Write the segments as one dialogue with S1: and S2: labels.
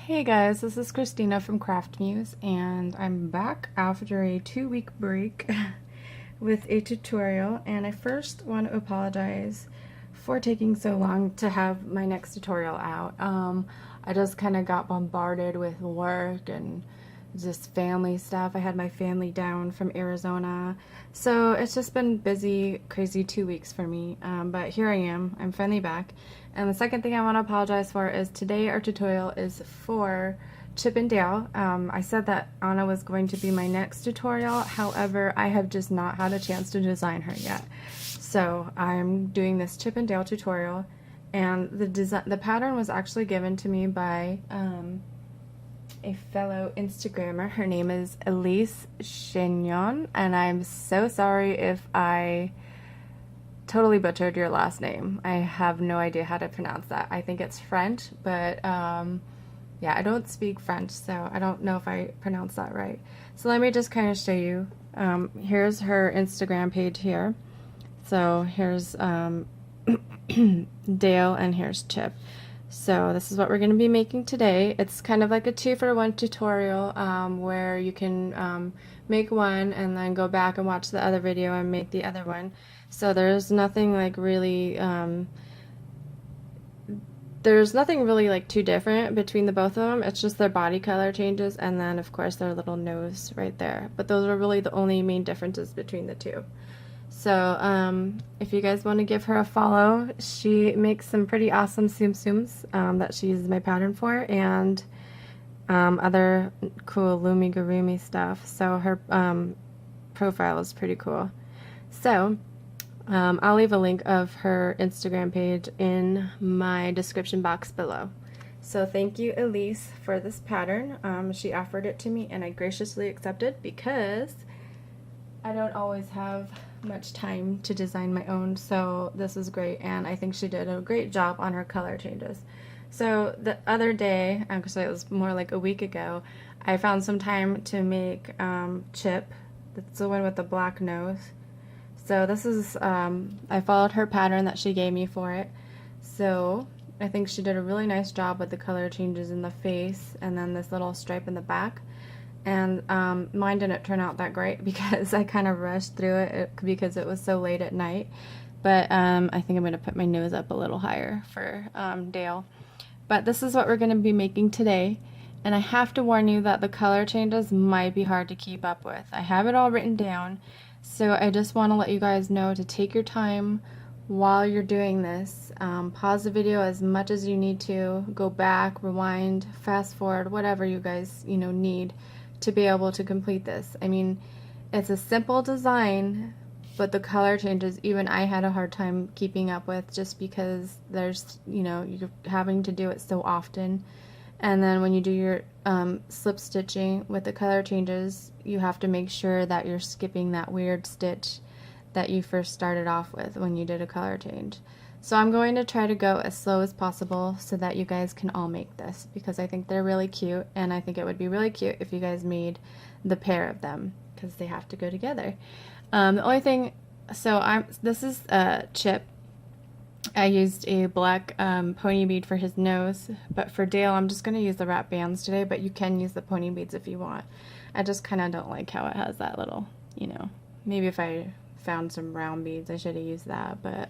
S1: Hey guys, this is Christina from craftmuse, and I'm back after a 2-week break with a tutorial. And I first want to apologize for taking so long to have my next tutorial out. I just kind of got bombarded with work and just family stuff. I had my family down from Arizona, so it's just been busy, crazy 2 weeks for me. But here I am. I'm finally back. And the second thing I want to apologize for is today our tutorial is for Chip and Dale. I said that Anna was going to be my next tutorial, however I have just not had a chance to design her yet. So I'm doing this Chip and Dale tutorial, and the pattern was actually given to me by a fellow Instagrammer. Her name is Elyse Chagnon, and I'm so sorry if I totally butchered your last name. I have no idea how to pronounce that. I think it's French, but yeah, I don't speak French, so I don't know if I pronounced that right. So let me just kind of show you. Here's her Instagram page here. So here's Dale, and here's Chip. So this is what we're going to be making today. It's kind of like a 2-for-1 tutorial where you can make one and then go back and watch the other video and make the other one. So there's nothing like really like too different between the both of them. It's just their body color changes, and then of course their little nose right there. But those are really the only main differences between the two. So if you guys want to give her a follow, she makes some pretty awesome Tsum Tsums that she uses my pattern for, and other cool Loomigurumi stuff. So her profile is pretty cool. So I'll leave a link of her Instagram page in my description box below. So thank you, Elyse, for this pattern. She offered it to me, and I graciously accepted because I don't always have much time to design my own, so this is great, and I think she did a great job on her color changes. So the other day, actually it was more like a week ago, I found some time to make Chip. That's the one with the black nose. So this is, I followed her pattern that she gave me for it. So I think she did a really nice job with the color changes in the face and then this little stripe in the back. And mine didn't turn out that great because I kind of rushed through it because it was so late at night. But I think I'm going to put my nose up a little higher for Dale. But this is what we're going to be making today. And I have to warn you that the color changes might be hard to keep up with. I have it all written down, so I just want to let you guys know to take your time while you're doing this. Pause the video as much as you need to, go back, rewind, fast forward, whatever you guys need to be able to complete this. I mean, it's a simple design, but the color changes even I had a hard time keeping up with, just because there's you're having to do it so often. And then when you do your slip stitching with the color changes, you have to make sure that you're skipping that weird stitch that you first started off with when you did a color change. So I'm going to try to go as slow as possible so that you guys can all make this, because I think they're really cute, and I think it would be really cute if you guys made the pair of them, because they have to go together. The only thing, so this is Chip. I used a black pony bead for his nose, but for Dale I'm just going to use the wrap bands today, but you can use the pony beads if you want. I just kind of don't like how it has that little, maybe if I found some round beads I should have used that, but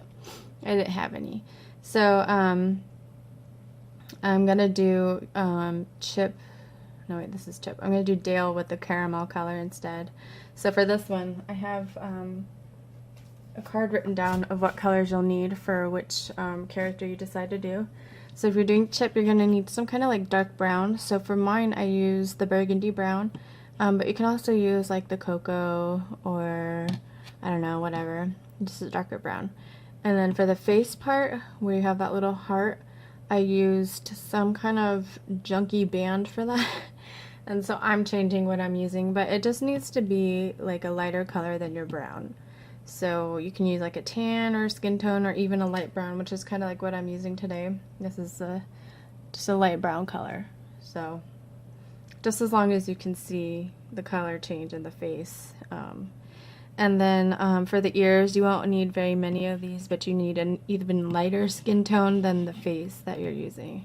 S1: I didn't have any. So I'm gonna do Chip, no wait, this is Chip. I'm gonna do Dale with the caramel color instead. So for this one I have a card written down of what colors you'll need for which character you decide to do. So if you're doing Chip, you're gonna need some kind of like dark brown. So for mine I use the burgundy brown, but you can also use like the cocoa, or I don't know, whatever, just a darker brown. And then for the face part, where you have that little heart, I used some kind of junky band for that. And so I'm changing what I'm using, but it just needs to be like a lighter color than your brown. So you can use like a tan or skin tone, or even a light brown, which is kind of like what I'm using today. This is just a light brown color. So just as long as you can see the color change in the face. And then for the ears, you won't need very many of these, but you need an even lighter skin tone than the face that you're using.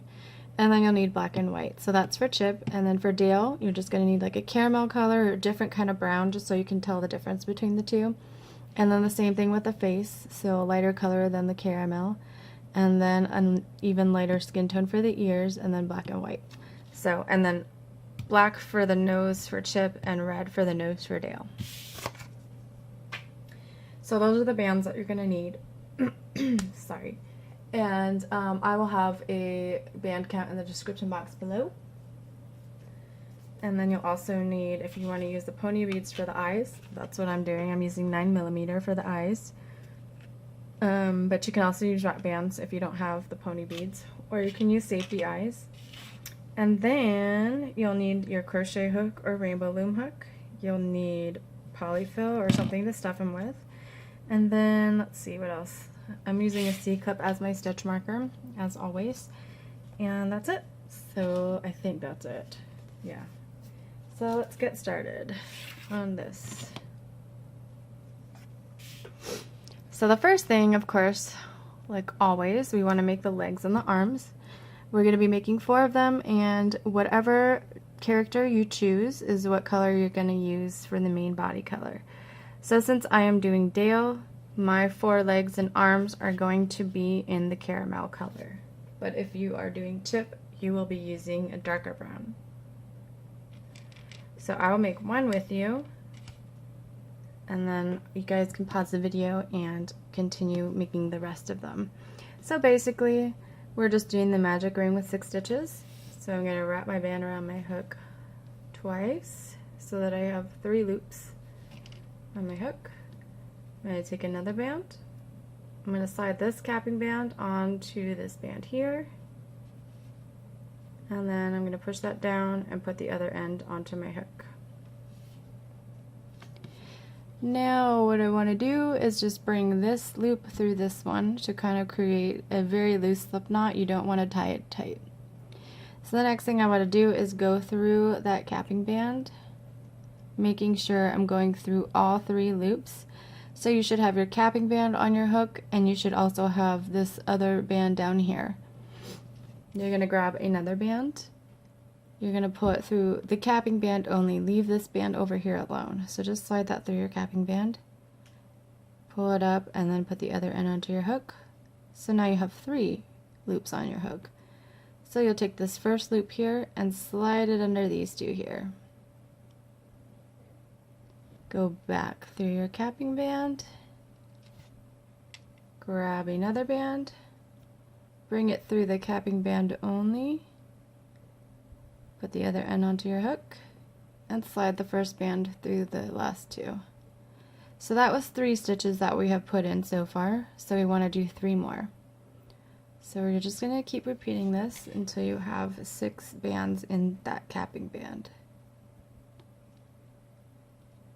S1: and then you'll need black and white. So that's for Chip, and then for Dale, you're just going to need like a caramel color or a different kind of brown, just so you can tell the difference between the two. And then the same thing with the face, so a lighter color than the caramel, and then an even lighter skin tone for the ears, and then black and white. So, and then black for the nose for Chip, and red for the nose for Dale. So those are the bands that you're going to need. Sorry. And I will have a band count in the description box below. And then you'll also need, if you want to use the pony beads for the eyes, that's what I'm doing. I'm using 9mm for the eyes. But you can also use wrap bands if you don't have the pony beads, or you can use safety eyes. And then you'll need your crochet hook or rainbow loom hook. You'll need polyfill or something to stuff them with. And then, let's see, what else? I'm using a C-clip as my stitch marker, as always. And that's it. So I think that's it. Yeah. So let's get started on this. So the first thing, of course, like always, we want to make the legs and the arms. We're going to be making 4 of them, and whatever character you choose is what color you're going to use for the main body color. So since I am doing Dale, my 4 legs and arms are going to be in the caramel color. But if you are doing Chip, you will be using a darker brown. So I will make 1 with you, and then you guys can pause the video and continue making the rest of them. So basically, we're just doing the magic ring with 6 stitches. So I'm going to wrap my band around my hook twice so that I have 3 loops on my hook. I'm going to take another band. I'm going to slide this capping band onto this band here, and then I'm going to push that down and put the other end onto my hook. Now what I want to do is just bring this loop through this one to kind of create a very loose slip knot. You don't want to tie it tight. So the next thing I want to do is go through that capping band, making sure I'm going through all 3 loops. So you should have your capping band on your hook, and you should also have this other band down here. You're going to grab another band. You're going to pull it through the capping band only. Leave this band over here alone. So just slide that through your capping band, pull it up, and then put the other end onto your hook. So now you have 3 loops on your hook. So you'll take this first loop here and slide it under these 2 here. Go back through your capping band, grab another band, bring it through the capping band only, put the other end onto your hook, and slide the first band through the last 2. So that was 3 stitches that we have put in so far, so we want to do 3 more. So we're just going to keep repeating this until you have 6 bands in that capping band.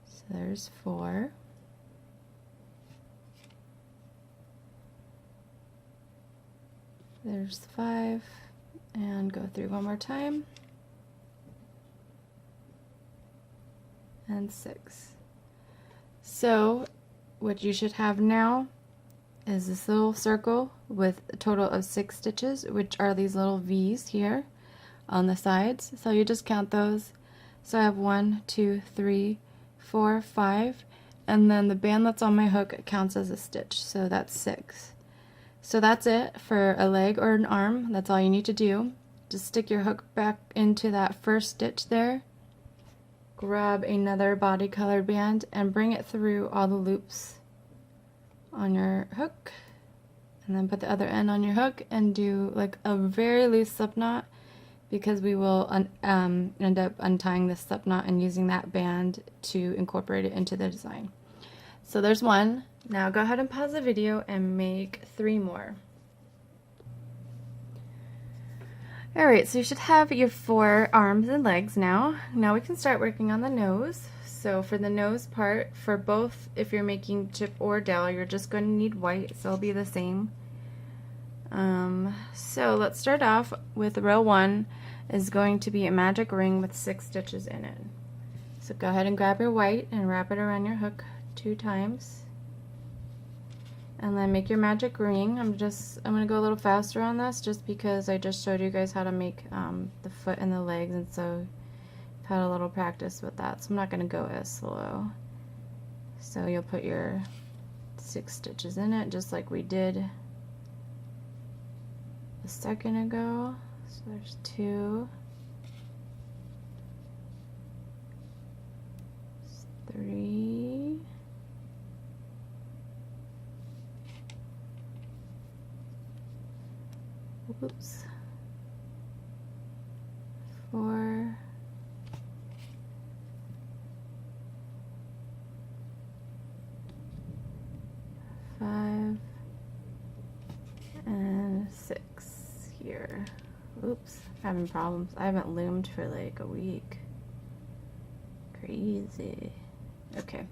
S1: So there's 4. There's 5, and go through one more time, and 6. So what you should have now is this little circle with a total of 6 stitches, which are these little V's here on the sides. So you just count those. So I have 1, 2, 3, 4, 5, and then the band that's on my hook counts as a stitch, so that's 6. So that's it for a leg or an arm. That's all you need to do. Just stick your hook back into that first stitch there, grab another body colored band, and bring it through all the loops on your hook, and then put the other end on your hook and do like a very loose slip knot, because we will end up untying this slip knot and using that band to incorporate it into the design. So there's 1. Now go ahead and pause the video and make 3 more. Alright, so you should have your 4 arms and legs now. Now we can start working on the nose. So for the nose part, for both, if you're making Chip or Dale, you're just going to need white, so it'll be the same. So let's start off with row 1 is going to be a magic ring with 6 stitches in it. So go ahead and grab your white and wrap it around your hook 2 times. and then make your magic ring. I'm gonna go a little faster on this just because I just showed you guys how to make the foot and the legs, and so I've had a little practice with that, so I'm not gonna go as slow. So you'll put your 6 stitches in it just like we did a second ago. So there's 2, 3, 4, 5, and 6 here. Oops, having problems. I haven't loomed for like a week. Crazy. Okay,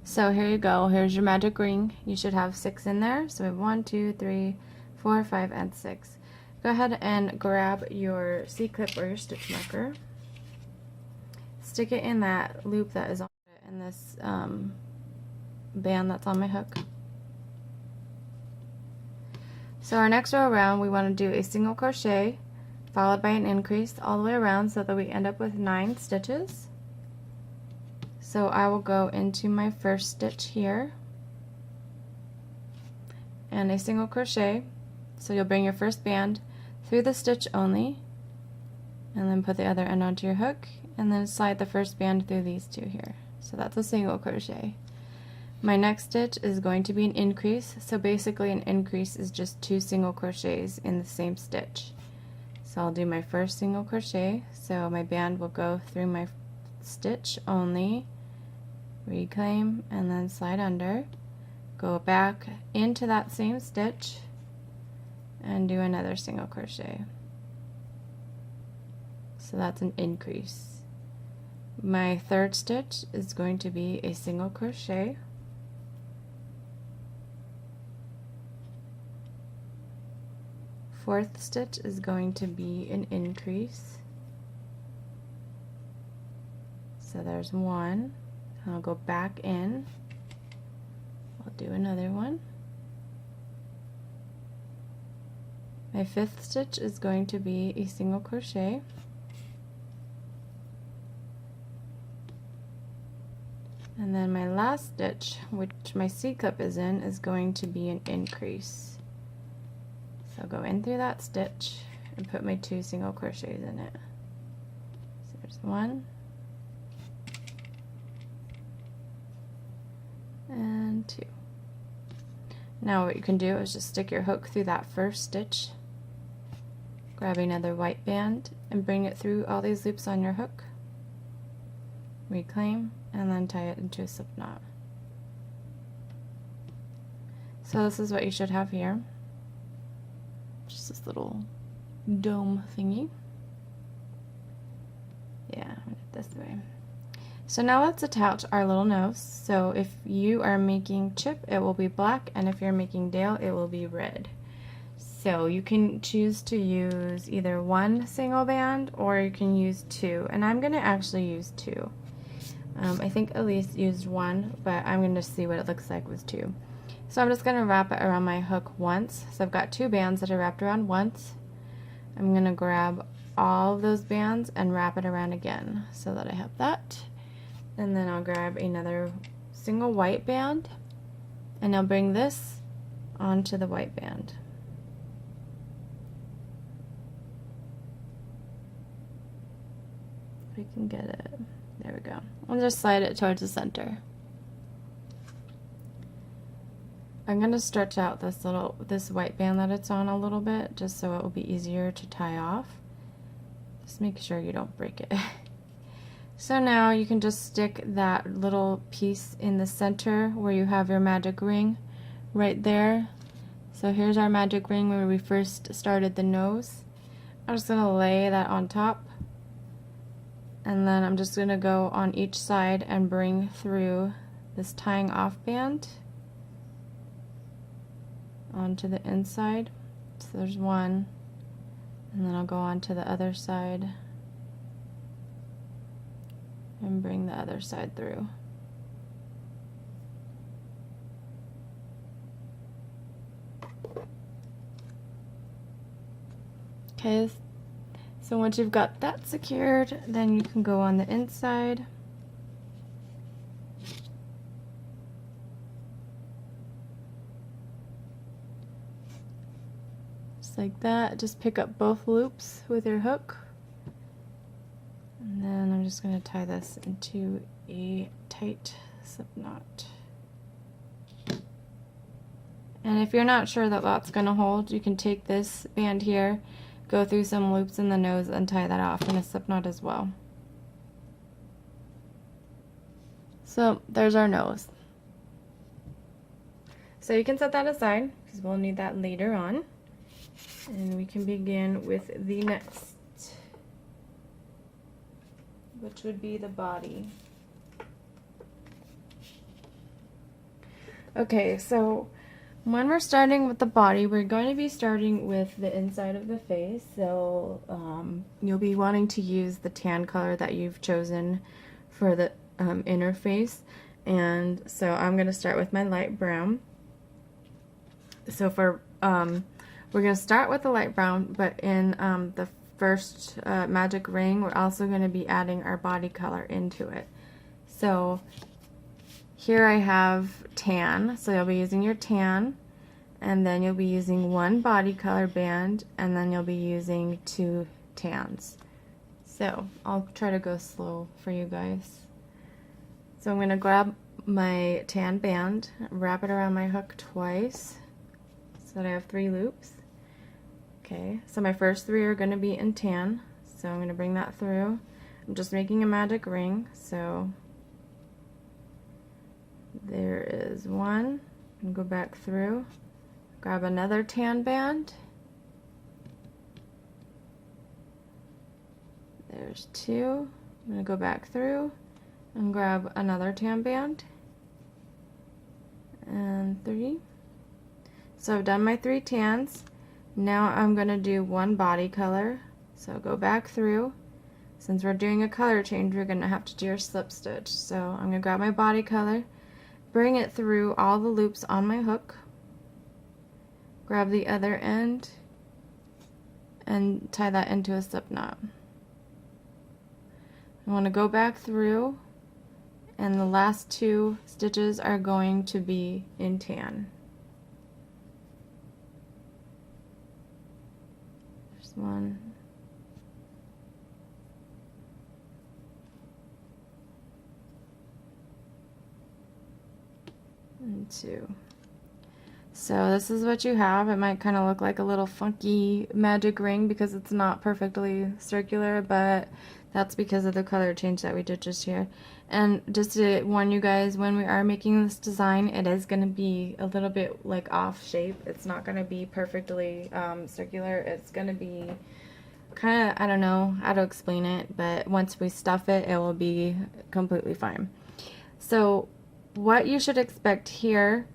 S1: so here you go. Here's your magic ring. You should have 6 in there. So we have 1, 2, 3, 4, 5, and 6. Go ahead and grab your C-clip or your stitch marker. Stick it in that loop that is on it in this band that's on my hook. So our next row around, we want to do a single crochet followed by an increase all the way around so that we end up with 9 stitches. So I will go into my first stitch here and a single crochet. So you'll bring your first band through the stitch only and then put the other end onto your hook and then slide the first band through these 2 here. So that's a single crochet. My next stitch is going to be an increase. So basically an increase is just 2 single crochets in the same stitch. So I'll do my first single crochet. So my band will go through my stitch only, reclaim, and then slide under, go back into that same stitch and do another single crochet. So that's an increase. My third stitch is going to be a single crochet. Fourth stitch is going to be an increase. So there's 1. I'll go back in. I'll do another one. My 5th stitch is going to be a single crochet. And then my last stitch, which my C-clip is in, is going to be an increase. So I'll go in through that stitch and put my 2 single crochets in it. So there's 1 and 2. Now what you can do is just stick your hook through that first stitch, grab another white band and bring it through all these loops on your hook, reclaim, and then tie it into a slip knot. So this is what you should have here. Just this little dome thingy. Yeah, this way. So now let's attach our little nose. So if you are making Chip, it will be black, and if you're making Dale, it will be red. So you can choose to use either 1 single band or you can use 2, and I'm going to actually use 2. I think Elyse used 1, but I'm going to see what it looks like with 2. So I'm just going to wrap it around my hook once. So I've got 2 bands that are wrapped around once. I'm going to grab all of those bands and wrap it around again so that I have that. And then I'll grab another single white band and I'll bring this onto the white band. If we can get it. There we go. I'll just slide it towards the center. I'm going to stretch out this white band that it's on a little bit just so it will be easier to tie off. Just make sure you don't break it. So now you can just stick that little piece in the center where you have your magic ring right there. So here's our magic ring where we first started the nose. I'm just going to lay that on top, and then I'm just going to go on each side and bring through this tying off band onto the inside. So there's 1, and then I'll go on to the other side and bring the other side through. Okay, so once you've got that secured, then you can go on the inside. Just like that. Just pick up both loops with your hook. And then I'm just going to tie this into a tight slip knot. And if you're not sure that that's going to hold, you can take this band here, go through some loops in the nose, and tie that off in a slip knot as well. So there's our nose. So you can set that aside because we'll need that later on. And we can begin with the next, which would be the body. Okay, so when we're starting with the body, we're going to be starting with the inside of the face. So you'll be wanting to use the tan color that you've chosen for the inner face. And so I'm going to start with my light brown. So for we're going to start with the light brown, but in the first magic ring, we're also going to be adding our body color into it. So here I have tan, so you'll be using your tan, and then you'll be using one body color band, and then you'll be using 2 tans. So I'll try to go slow for you guys. So I'm going to grab my tan band, wrap it around my hook twice, so that I have 3 loops. Okay, so my first 3 are going to be in tan, so I'm going to bring that through. I'm just making a magic ring, so there is 1, and go back through, grab another tan band, there's 2, I'm going to go back through and grab another tan band, and 3. So I've done my 3 tans. Now I'm going to do 1 body color, so go back through. Since we're doing a color change, we're going to have to do our slip stitch. So I'm going to grab my body color, bring it through all the loops on my hook, grab the other end, and tie that into a slip knot. I want to go back through, and the last 2 stitches are going to be in tan. There's 1. And 2. So this is what you have. It might kind of look like a little funky magic ring because it's not perfectly circular, but that's because of the color change that we did just here. And just to warn you guys, when we are making this design, it is going to be a little bit like off shape. It's not going to be perfectly circular. It's going to be kind of, I don't know how to explain it, but once we stuff it, it will be completely fine. So what you should expect here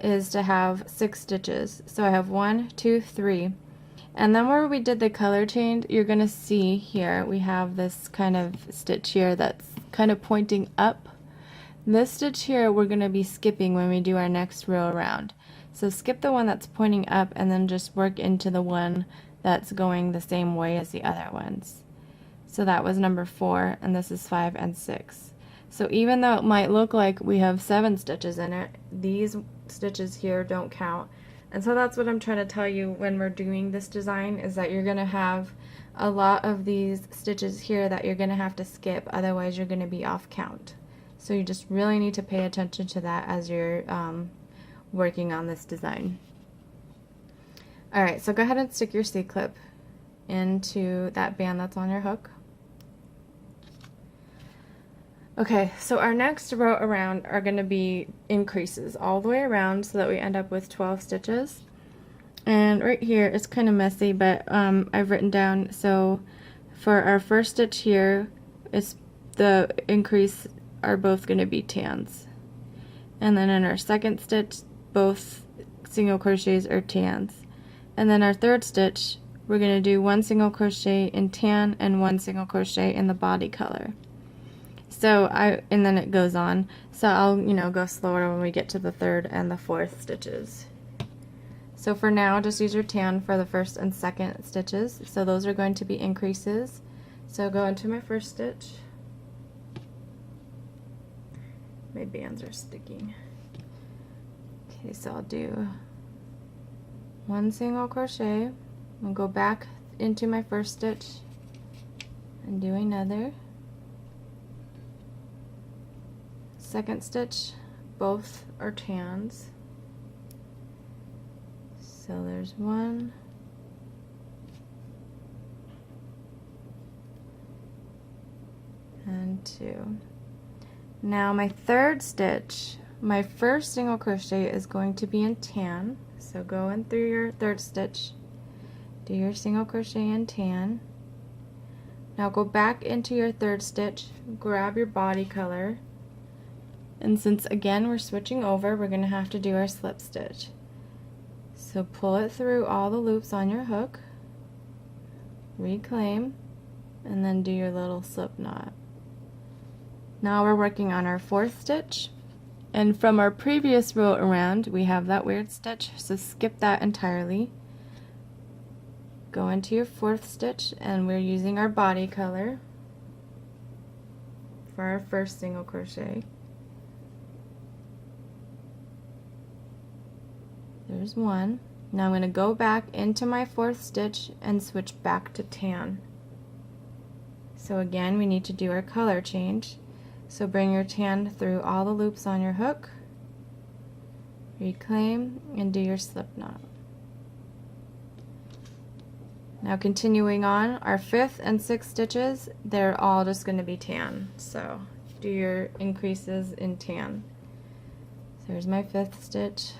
S1: is to have 6 stitches. So I have 1, 2, 3. And then where we did the color change, you're going to see here we have this kind of stitch here that's kind of pointing up. This stitch here we're going to be skipping when we do our next row around. So skip the one that's pointing up and then just work into the one that's going the same way as the other ones. So that was number 4, and this is 5 and 6. So even though it might look like we have 7 stitches in it, these stitches here don't count. And so that's what I'm trying to tell you when we're doing this design, is that you're going to have a lot of these stitches here that you're going to have to skip, otherwise you're going to be off count. So you just really need to pay attention to that as you're working on this design. Alright, so go ahead and stick your C-clip into that band that's on your hook. Okay, so our next row around are going to be increases all the way around so that we end up with 12 stitches. And right here, it's kind of messy, but I've written down, so for our first stitch here, it's the increase are both going to be tans. And then in our second stitch, both single crochets are tans. And then our third stitch, we're going to do 1 single crochet in tan and 1 single crochet in the body color. So and then it goes on. So I'll, go slower when we get to the 3rd and the 4th stitches. So for now, just use your tan for the first and second stitches. So those are going to be increases. So go into my first stitch. My bands are sticking. Okay, so I'll do one single crochet and go back into my first stitch and do another. Second stitch, both are tans. So there's one, and two. Now my third stitch, my first single crochet is going to be in tan. So go in through your third stitch, do your single crochet in tan. Now go back into your third stitch, grab your body color, and since again we're switching over, we're going to have to do our slip stitch. So pull it through all the loops on your hook, reclaim, and then do your little slip knot. Now we're working on our fourth stitch, and from our previous row around we have that weird stitch, so skip that entirely. Go into your fourth stitch, and we're using our body color for our first single crochet. There's one. Now I'm going to go back into my fourth stitch and switch back to tan. So again, we need to do our color change. So bring your tan through all the loops on your hook, reclaim, and do your slip knot. Now continuing on, our fifth and sixth stitches, they're all just going to be tan. So do your increases in tan. So there's my fifth stitch.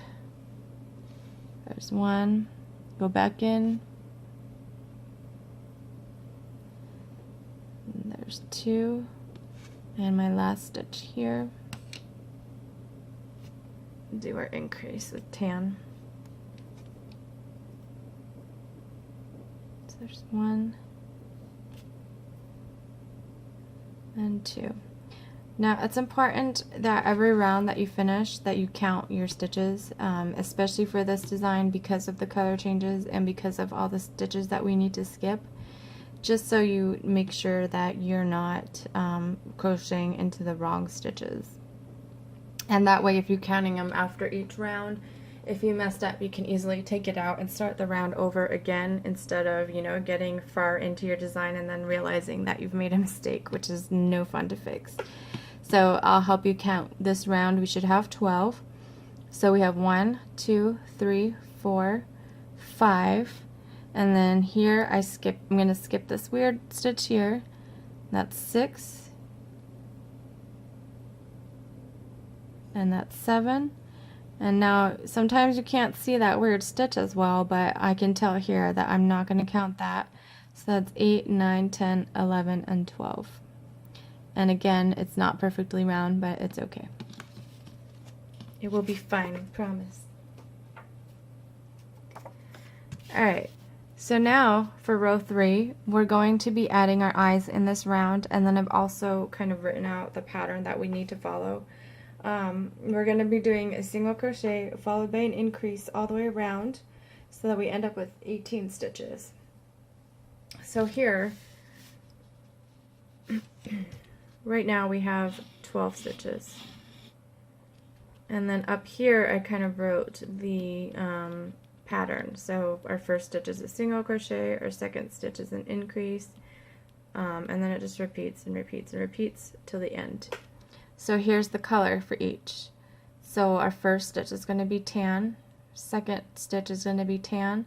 S1: There's one, go back in, and there's two, and my last stitch here. Do our increase with tan. So there's one and two. Now it's important that every round that you finish that you count your stitches, especially for this design because of the color changes and because of all the stitches that we need to skip, just so you make sure that you're not crocheting into the wrong stitches. And that way, if you're counting them after each round, if you messed up, you can easily take it out and start the round over again instead of, you know, getting far into your design and then realizing that you've made a mistake, which is no fun to fix. So I'll help you count this round. We should have 12. So we have 1, 2, 3, 4, 5, and then here I'm going to skip this weird stitch here. That's 6, and that's 7. And now sometimes you can't see that weird stitch as well, but I can tell here that I'm not going to count that. So that's 8, 9, 10, 11, and 12. And again, it's not perfectly round, but it's okay. It will be fine, I promise. Alright, so now for row 3, we're going to be adding our eyes in this round, and then I've also kind of written out the pattern that we need to follow. We're going to be doing a single crochet followed by an increase all the way around so that we end up with 18 stitches. So here, right now we have 12 stitches, and then up here I kind of wrote the pattern. So our first stitch is a single crochet, our second stitch is an increase, and then it just repeats and repeats and repeats till the end. So here's the color for each. So our first stitch is going to be tan, second stitch is going to be tan,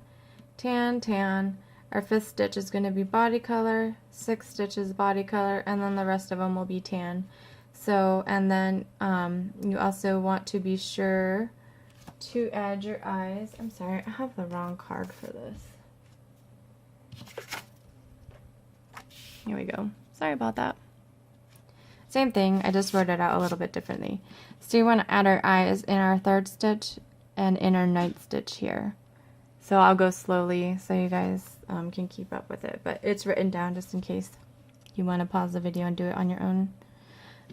S1: tan, tan. Our fifth stitch is going to be body color, sixth stitch is body color, and then the rest of them will be tan. So, and then you also want to be sure to add your eyes. I'm sorry, I have the wrong card for this. Here we go. Sorry about that. Same thing, I just wrote it out a little bit differently. So you want to add our eyes in our third stitch and in our ninth stitch here. So I'll go slowly so you guys can keep up with it, but it's written down just in case you want to pause the video and do it on your own.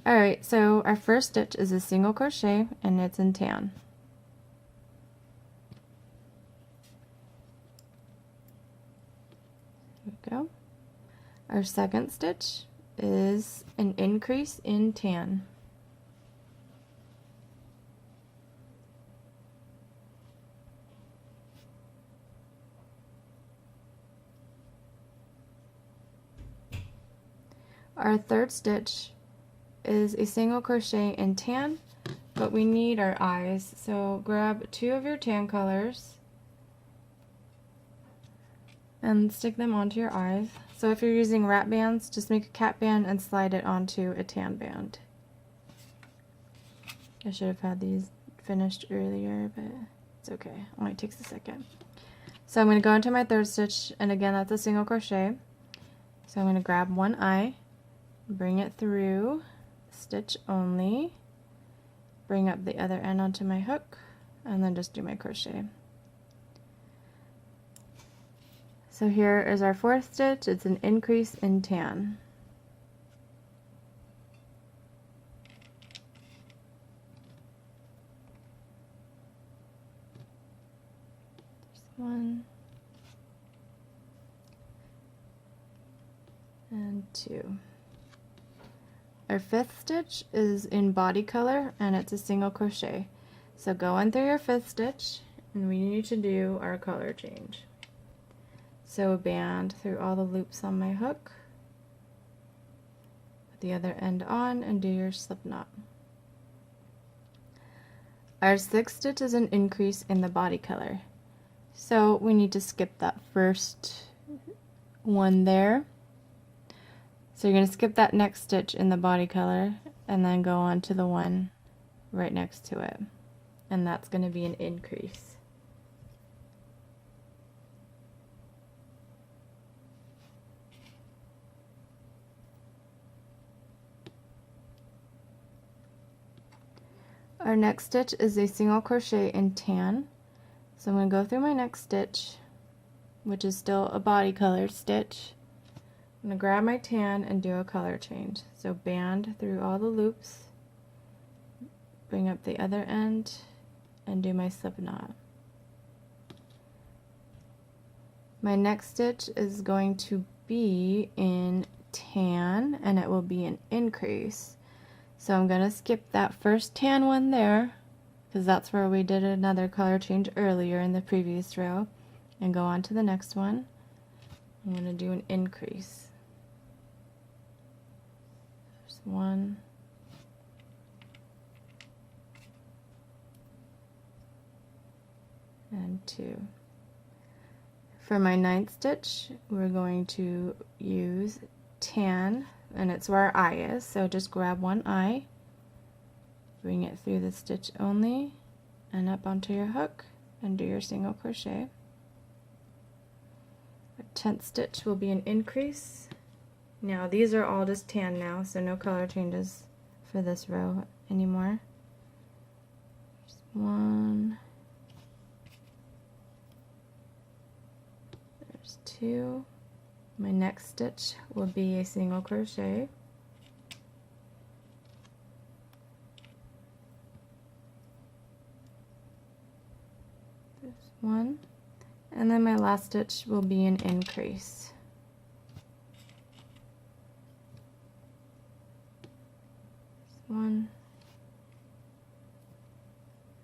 S1: Alright, so our first stitch is a single crochet and it's in tan. we go. Our second stitch is an increase in tan. Our third stitch is a single crochet in tan, but we need our eyes. So grab 2 of your tan colors and stick them onto your eyes. So if you're using wrap bands, just make a cap band and slide it onto a tan band. I should have had these finished earlier, but it's okay. It only takes a second. So I'm going to go into my third stitch, and again that's a single crochet. So I'm going to grab one eye, bring it through, stitch only, bring up the other end onto my hook, and then just do my crochet. So here is our fourth stitch. It's an increase in tan. There's 1 and 2. Our fifth stitch is in body color, and it's a single crochet. So go in through your fifth stitch, and we need to do our color change. So band through all the loops on my hook, put the other end on, and do your slip knot. Our sixth stitch is an increase in the body color. So we need to skip that first one there. So you're going to skip that next stitch in the body color and then go on to the one right next to it. And that's going to be an increase. Our next stitch is a single crochet in tan. So I'm going to go through my next stitch, which is still a body color stitch. I'm going to grab my tan and do a color change. So band through all the loops, bring up the other end, and do my slip knot. My next stitch is going to be in tan, and it will be an increase. So I'm going to skip that first tan one there, because that's where we did another color change earlier in the previous row, and go on to the next one. I'm going to do an increase. There's 1, and 2. For my ninth stitch, we're going to use tan, and it's where our eye is, so just grab one eye, bring it through the stitch only, and up onto your hook, and do your single crochet. Our 10th stitch will be an increase. Now these are all just tan now, so no color changes for this row anymore. There's 1, there's 2. My next stitch will be a single crochet. There's 1, and then my last stitch will be an increase. 1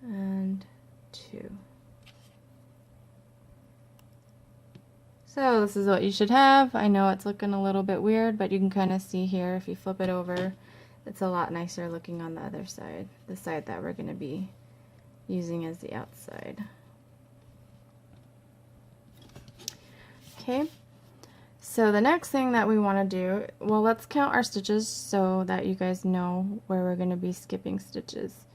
S1: and 2. So this is what you should have. I know it's looking a little bit weird, but you can kind of see here if you flip it over, it's a lot nicer looking on the other side, the side that we're going to be using as the outside. Okay, so the next thing that we want to do, well, let's count our stitches so that you guys know where we're going to be skipping stitches.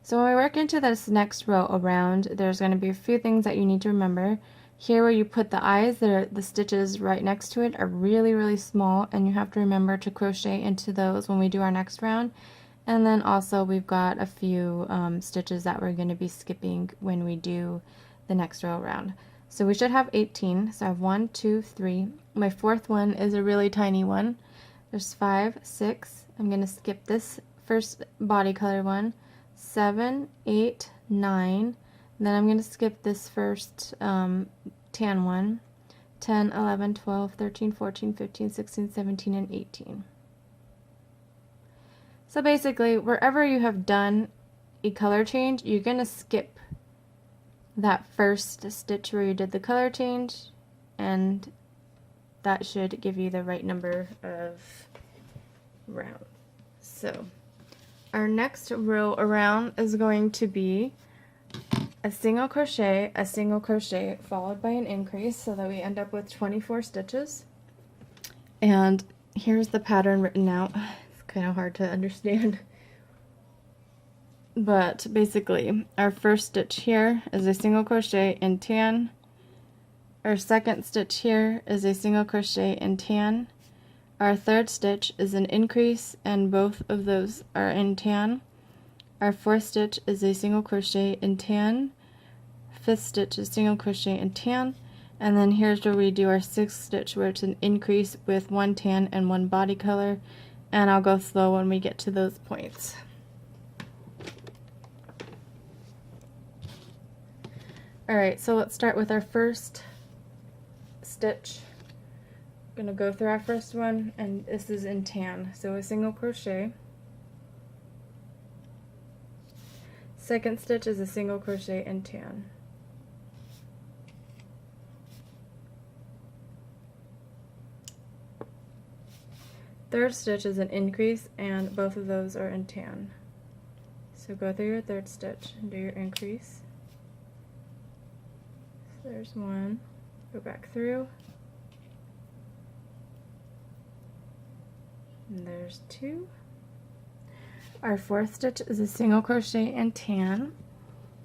S1: So when we work into this next row around, there's going to be a few things that you need to remember. Here where you put the eyes, the stitches right next to it are really, really small, and you have to remember to crochet into those when we do our next round. And then also we've got a few stitches that we're going to be skipping when we do the next row around. So we should have 18. So I have 1, 2, 3. My fourth one is a really tiny one. There's 5, 6. I'm going to skip this first body color one. 7, 8, 9. Then I'm going to skip this first tan one. 10, 11, 12, 13, 14, 15, 16, 17, and 18. So basically, wherever you have done a color change, you're going to skip that first stitch where you did the color change, and that should give you the right number of rounds. So our next row around is going to be a single crochet, followed by an increase, so that we end up with 24 stitches. And here's the pattern written out. It's kind of hard to understand. But basically, our first stitch here is a single crochet in tan. Our second stitch here is a single crochet in tan. Our third stitch is an increase, and both of those are in tan. Our fourth stitch is a single crochet in tan. Fifth stitch is single crochet in tan. And then here's where we do our sixth stitch, where it's an increase with one tan and one body color. And I'll go slow when we get to those points. Alright, so let's start with our first stitch. I'm going to go through our first one, and this is in tan. So a single crochet. Second stitch is a single crochet in tan. Third stitch is an increase, and both of those are in tan. So go through your third stitch and do your increase. So there's one. Go back through. And there's two. Our fourth stitch is a single crochet in tan.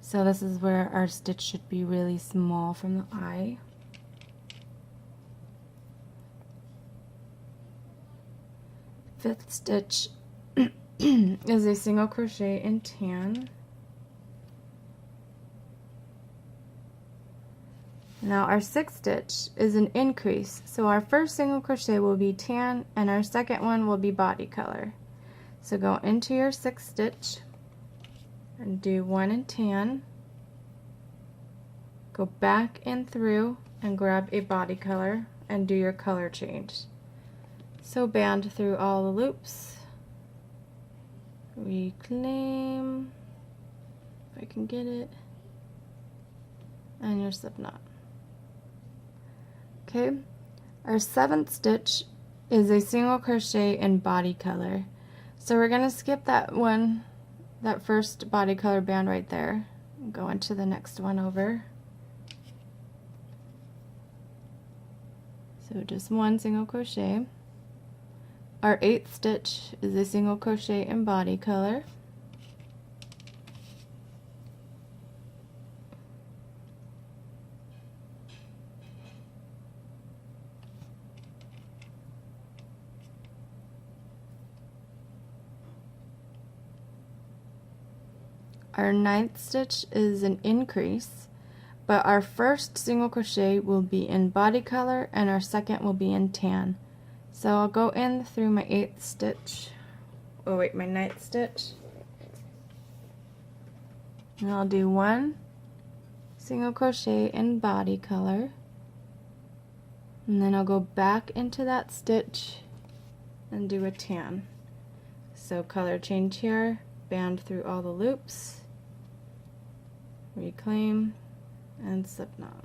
S1: So this is where our stitch should be really small from the eye. Fifth stitch is a single crochet in tan. Now our sixth stitch is an increase, so our first single crochet will be tan and our second one will be body color. So go into your sixth stitch and do one in tan, go back in through and grab a body color and do your color change. So band through all the loops, reclaim, if I can get it, and your slip knot. Okay, our seventh stitch is a single crochet in body color. So we're going to skip that one, that first body color band right there, and go into the next one over. So just one single crochet. Our eighth stitch is a single crochet in body color. Our ninth stitch is an increase, but our first single crochet will be in body color and our second will be in tan. So I'll go in through my eighth stitch, my ninth stitch, and I'll do one single crochet in body color, and then I'll go back into that stitch and do a tan. So color change here, band through all the loops, reclaim, and slip knot.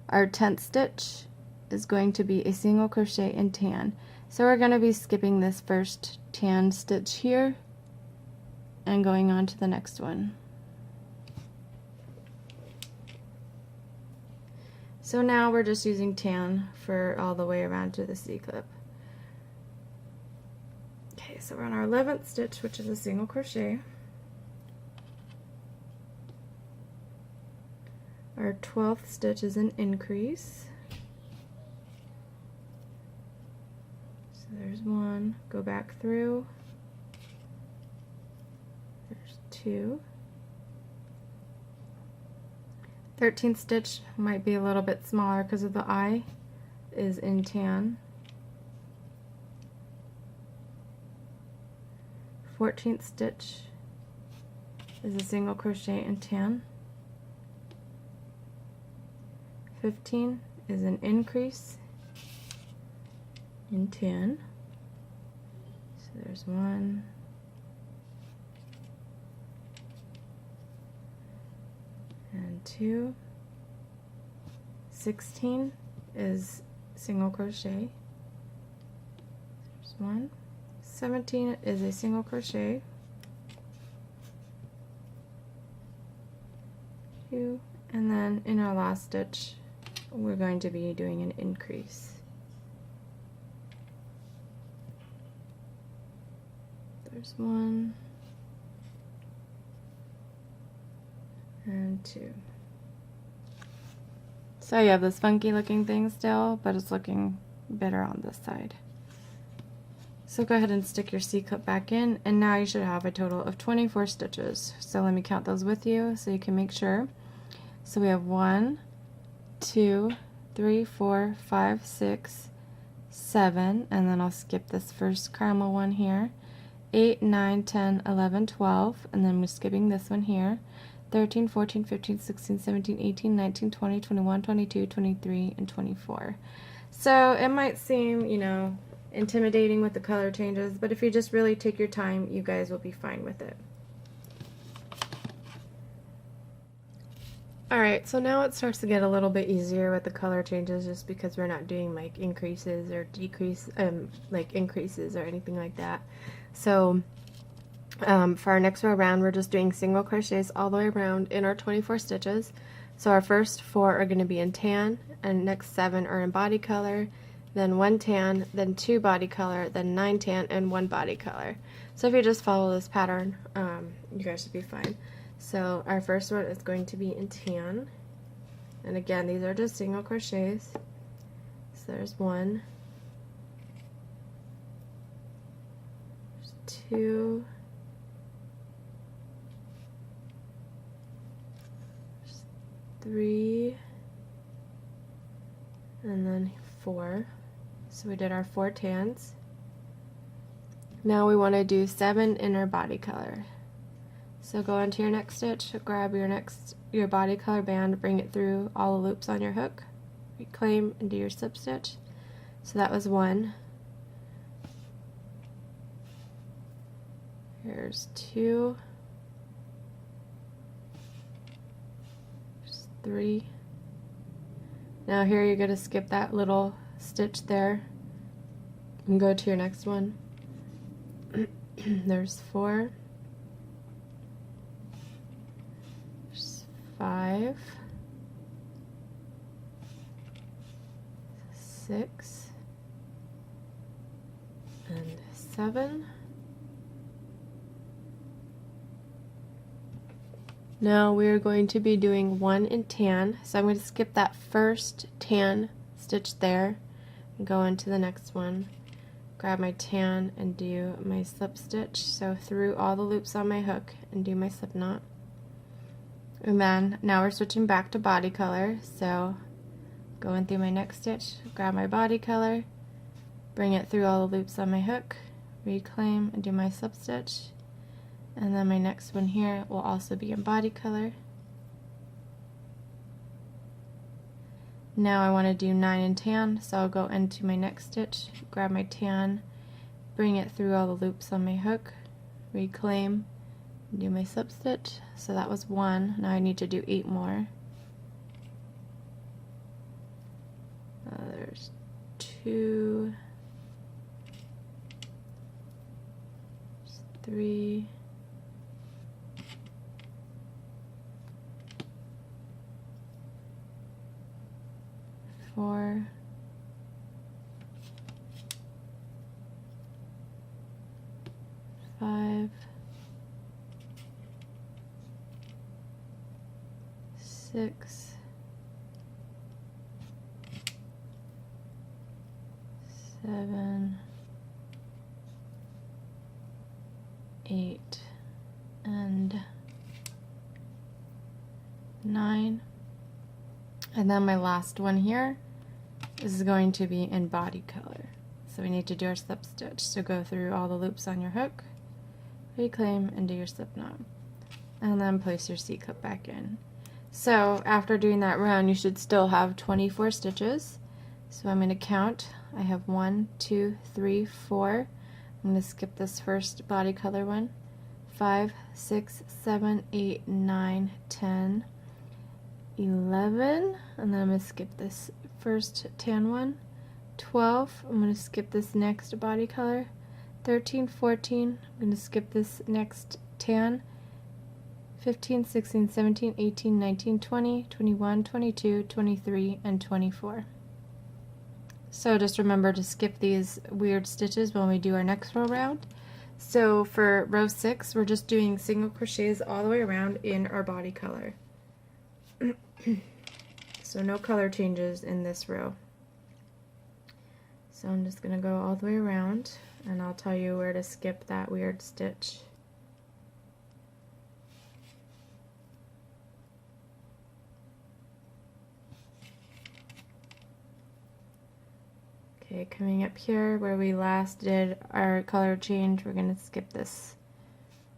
S1: Our 10th stitch is going to be a single crochet in tan. So we're going to be skipping this first tan stitch here and going on to the next one. So now we're just using tan for all the way around to the C-clip. Okay, so we're on our 11th stitch, which is a single crochet. Our 12th stitch is an increase. So there's one, go back through. There's two. 13th stitch might be a little bit smaller because of the eye is in tan. 14th stitch is a single crochet in tan. 15 is an increase in 10. So there's 1, and 2. 16 is single crochet. There's 1. 17 is a single crochet. 2, and then in our last stitch we're going to be doing an increase. There's 1 and 2. So you have this funky looking thing still, but it's looking better on this side. So go ahead and stick your C-cup back in, and now you should have a total of 24 stitches. So let me count those with you so you can make sure. So we have 1, 2, 3, 4, 5, 6, 7, and then I'll skip this first caramel one here. 8, 9, 10, 11, 12, and then we're skipping this one here. 13, 14, 15, 16, 17, 18, 19, 20, 21, 22, 23, and 24. So it might seem, you know, intimidating with the color changes, but if you just really take your time, you guys will be fine with it. Alright, so now it starts to get a little bit easier with the color changes, just because we're not doing like increases or increases or anything like that. So for our next row around, we're just doing single crochets all the way around in our 24 stitches. So our first 4 are going to be in tan, and next 7 are in body color, then 1 tan, then 2 body color, then 9 tan, and 1 body color. So if you just follow this pattern, you guys should be fine. So our first one is going to be in tan, and again, these are just single crochets. So there's 1, there's 2, there's 3, and then 4. So we did our 4 tans. Now we want to do 7 in our body color. So go into your next stitch, grab your body color band, bring it through all the loops on your hook, reclaim, and do your slip stitch. So that was 1. Here's 2. Here's 3. Now here you're going to skip that little stitch there and go to your next one. There's 4. There's 5. 6. And 7. Now we're going to be doing 1 in tan, so I'm going to skip that first tan stitch there and go into the next one. Grab my tan and do my slip stitch, so through all the loops on my hook and do my slip knot. And then now we're switching back to body color, so go in through my next stitch, grab my body color, bring it through all the loops on my hook, reclaim, and do my slip stitch. And then my next one here will also be in body color. Now I want to do 9 in tan, so I'll go into my next stitch, grab my tan, bring it through all the loops on my hook, reclaim, and do my slip stitch. So that was 1. Now I need to do 8 more. There's 2, there's 3, 4, 5, 6, 7, 8, and 9. And then my last one here is going to be in body color. So we need to do our slip stitch. So go through all the loops on your hook, reclaim, and do your slip knot. And then place your C-cup back in. So after doing that round, you should still have 24 stitches. So I'm going to count. I have 1, 2, 3, 4. I'm going to skip this first body color one. 5, 6, 7, 8, 9, 10, 11, and then I'm going to skip this first tan one. 12, I'm going to skip this next body color. 13, 14, I'm going to skip this next tan. 15, 16, 17, 18, 19, 20, 21, 22, 23, and 24. So just remember to skip these weird stitches when we do our next row round. So for row 6, we're just doing single crochets all the way around in our body color. So no color changes in this row. So I'm just going to go all the way around, and I'll tell you where to skip that weird stitch. Okay, coming up here where we last did our color change, we're going to skip this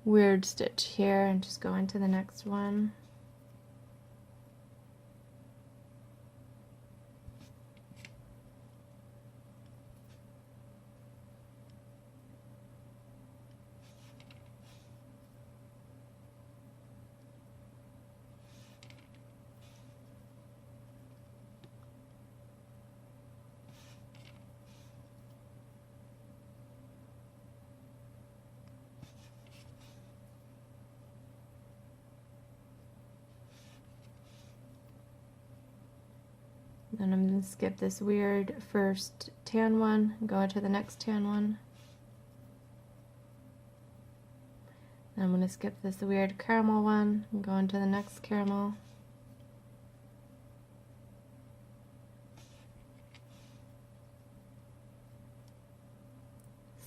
S1: weird stitch here and just go into the next one. Then I'm going to skip this weird first tan one and go into the next tan one. Then I'm going to skip this weird caramel one and go into the next caramel.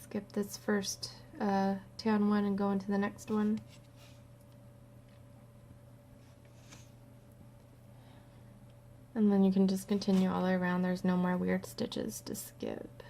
S1: Skip this first tan one and go into the next one. And then you can just continue all the way around. There's no more weird stitches to skip.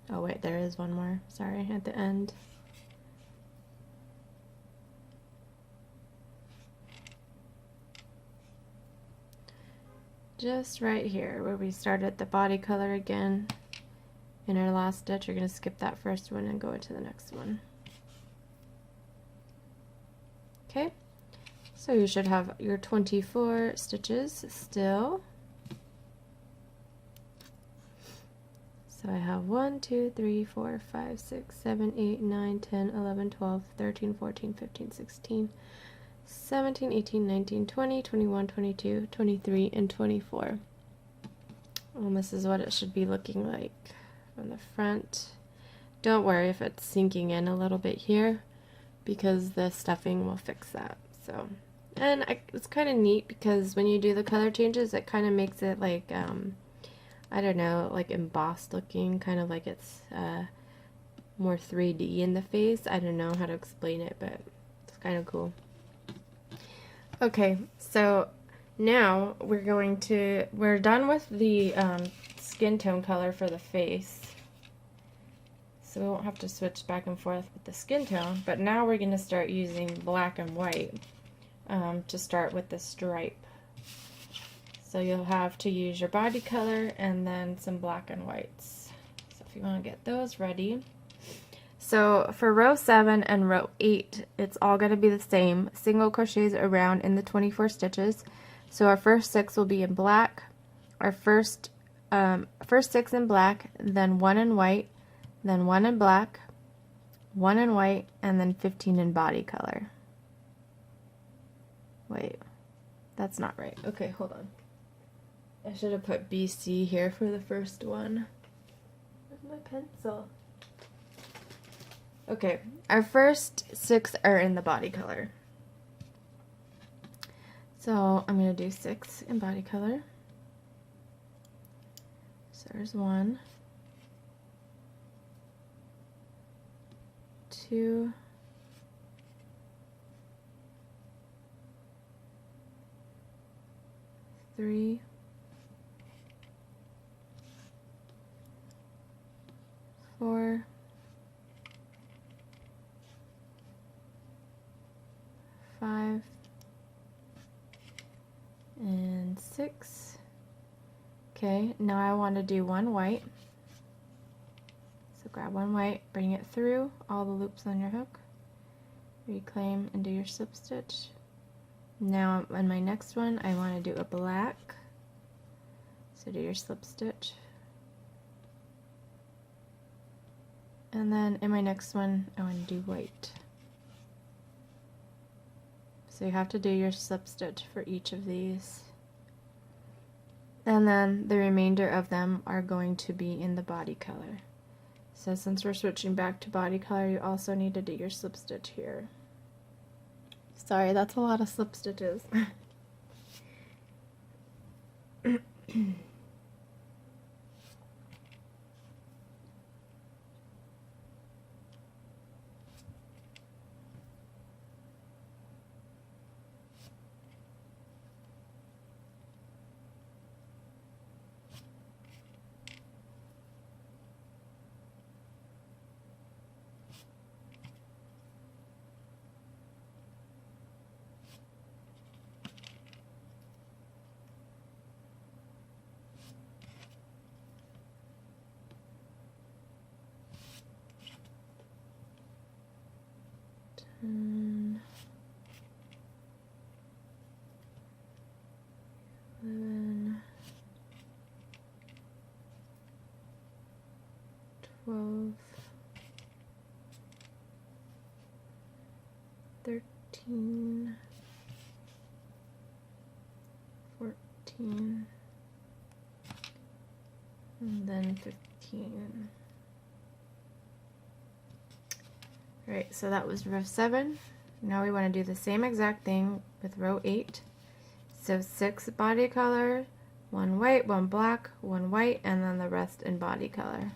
S1: Oh wait, there is one more. Sorry, at the end. Just right here where we started the body color again in our last stitch, you're going to skip that first one and go into the next one. Okay, so you should have your 24 stitches still. So I have 1, 2, 3, 4, 5, 6, 7, 8, 9, 10, 11, 12, 13, 14, 15, 16, 17, 18, 19, 20, 21, 22, 23, and 24. And this is what it should be looking like from the front. Don't worry if it's sinking in a little bit here, because the stuffing will fix that. So, and it's kind of neat because when you do the color changes, it kind of makes it like, I don't know, like embossed looking, kind of like it's more 3D in the face. I don't know how to explain it, but it's kind of cool. Okay, so now we're done with the skin tone color for the face. So we won't have to switch back and forth with the skin tone, but now we're going to start using black and white to start with the stripe. So you'll have to use your body color and then some black and whites. So if you want to get those ready. So for row 7 and row 8, it's all going to be the same. Single crochets around in the 24 stitches. So our first 6 will be in black. Our first 6 in black, then 1 in white, then 1 in black, 1 in white, and then 15 in body color. Wait, that's not right. Okay, hold on. I should have put BC here for the first one. Where's my pencil? Okay, our first 6 are in the body color. So I'm going to do 6 in body color. So there's 1, 2, 3, 4, 5, and 6. Okay, now I want to do one white. So grab one white, bring it through all the loops on your hook, reclaim and do your slip stitch. Now on my next one I want to do a black, so do your slip stitch. And then in my next one I want to do white. So you have to do your slip stitch for each of these. And then the remainder of them are going to be in the body color. So since we're switching back to body color, you also need to do your slip stitch here. Sorry, that's a lot of slip stitches. And 11, 12, 13, 14, and then 15. Alright, so that was row 7. Now we want to do the same exact thing with row 8. So 6 body color, 1 white, 1 black, 1 white, and then the rest in body color.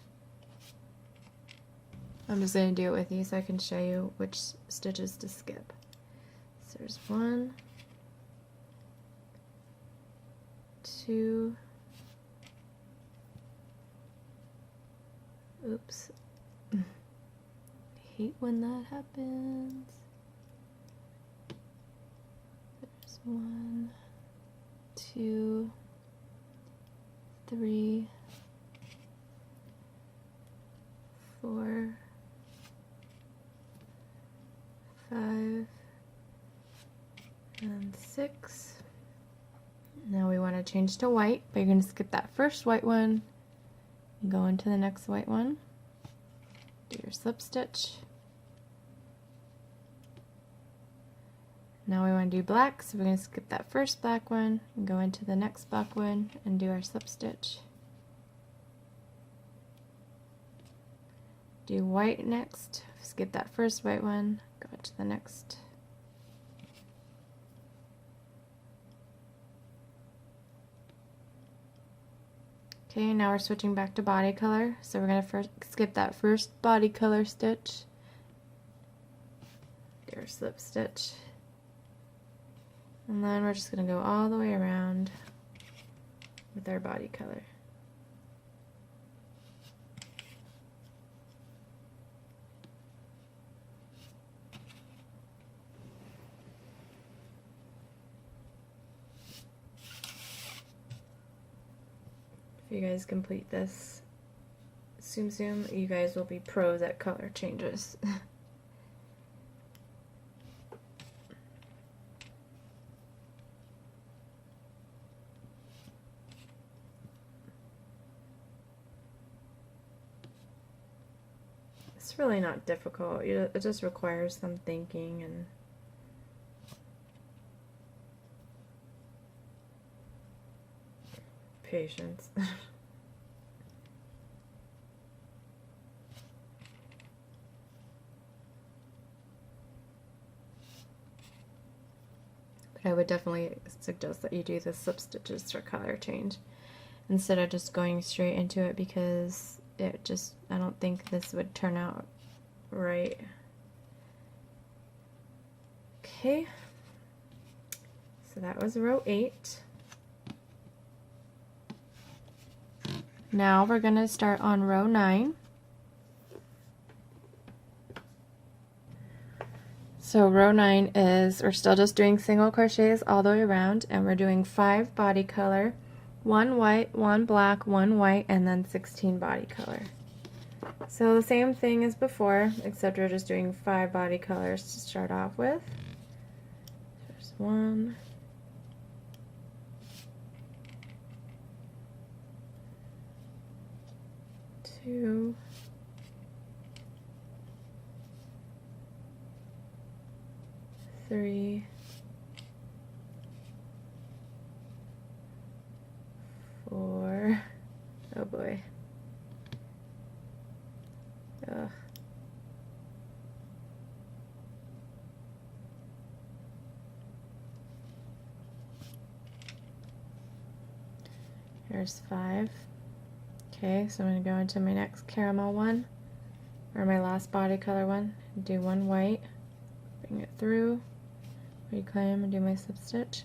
S1: I'm just going to do it with you so I can show you which stitches to skip. So there's 1, 2, oops. Hate when that happens. There's 1, 2, 3, 4, 5, and 6. Now we want to change to white, but you're going to skip that first white one and go into the next white one. Do your slip stitch. Now we want to do black, so we're going to skip that first black one and go into the next black one and do our slip stitch. Do white next, skip that first white one, go into the next. Okay, now we're switching back to body color, so we're going to skip that first body color stitch, do our slip stitch. And then we're just going to go all the way around with our body color. If you guys complete this Tsum Tsum, you guys will be pros at color changes. It's really not difficult. It just requires some thinking and patience. But I would definitely suggest that you do the slip stitches for color change instead of just going straight into it, because I don't think this would turn out right. Okay, so that was row 8. Now we're going to start on row 9. So row 9 is, we're still just doing single crochets all the way around, and we're doing 5 body color, 1 white, 1 black, 1 white, and then 16 body color. So the same thing as before, except we're just doing 5 body colors to start off with. There's 1, 2, 3, 4, oh boy. Ugh. Here's 5. Okay, so I'm going to go into my next caramel one, or my last body color one, do 1 white, bring it through, reclaim, and do my slip stitch.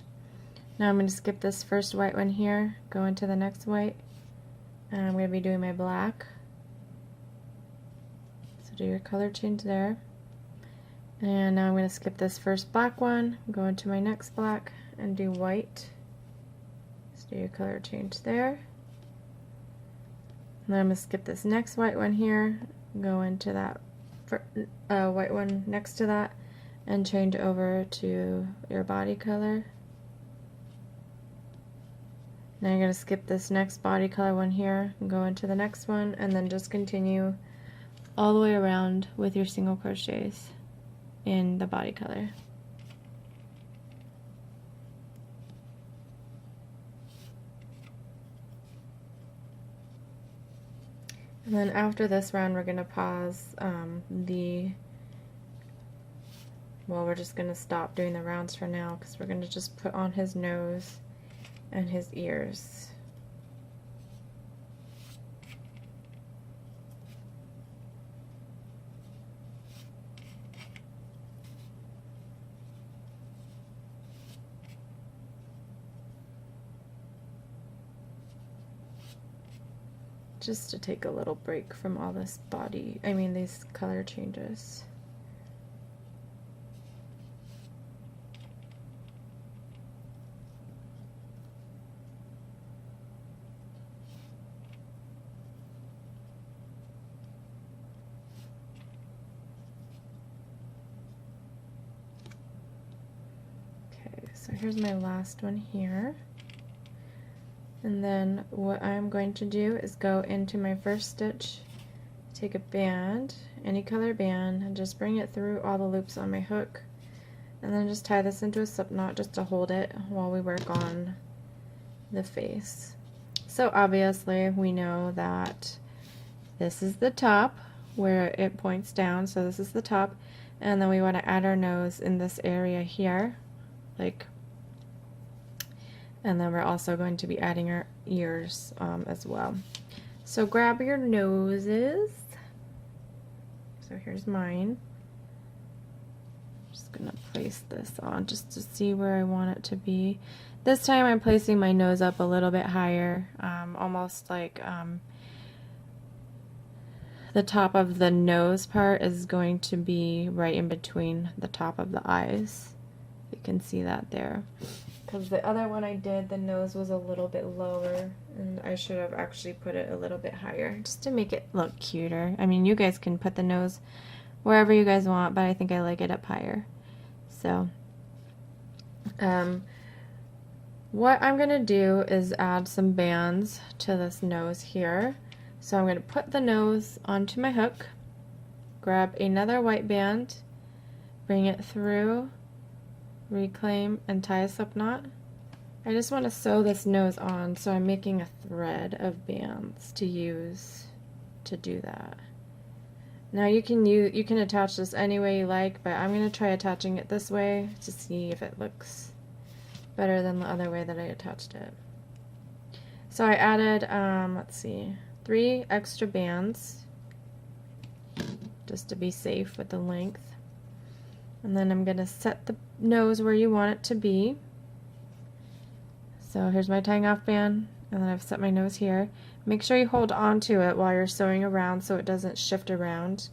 S1: Now I'm going to skip this first white one here, go into the next white, and I'm going to be doing my black. So do your color change there. And now I'm going to skip this first black one, go into my next black, and do white. So do your color change there. And then I'm going to skip this next white one here, go into that white one next to that, and change over to your body color. Now you're going to skip this next body color one here, and go into the next one, and then just continue all the way around with your single crochets in the body color. And then after this round, we're going to pause well, we're just going to stop doing the rounds for now, because we're going to just put on his nose and his ears. Just to take a little break from all this these color changes. Okay, so here's my last one here. And then what I'm going to do is go into my first stitch, take a band, any color band, and just bring it through all the loops on my hook, and then just tie this into a slip knot just to hold it while we work on the face. So obviously we know that this is the top where it points down, so this is the top, and then we want to add our nose in this area here, and then we're also going to be adding our ears as well. So grab your noses. So here's mine. I'm just going to place this on just to see where I want it to be. This time I'm placing my nose up a little bit higher, almost like the top of the nose part is going to be right in between the top of the eyes. You can see that there. Because the other one I did, the nose was a little bit lower, and I should have actually put it a little bit higher just to make it look cuter. I mean, you guys can put the nose wherever you guys want, but I think I like it up higher. So what I'm going to do is add some bands to this nose here. So I'm going to put the nose onto my hook, grab another white band, bring it through, reclaim, and tie a slip knot. I just want to sew this nose on, so I'm making a thread of bands to use to do that. Now you can attach this any way you like, but I'm going to try attaching it this way to see if it looks better than the other way that I attached it. So I added, let's see, 3 extra bands just to be safe with the length. And then I'm going to set the nose where you want it to be. So here's my tying off band, and then I've set my nose here. Make sure you hold on to it while you're sewing around so it doesn't shift around.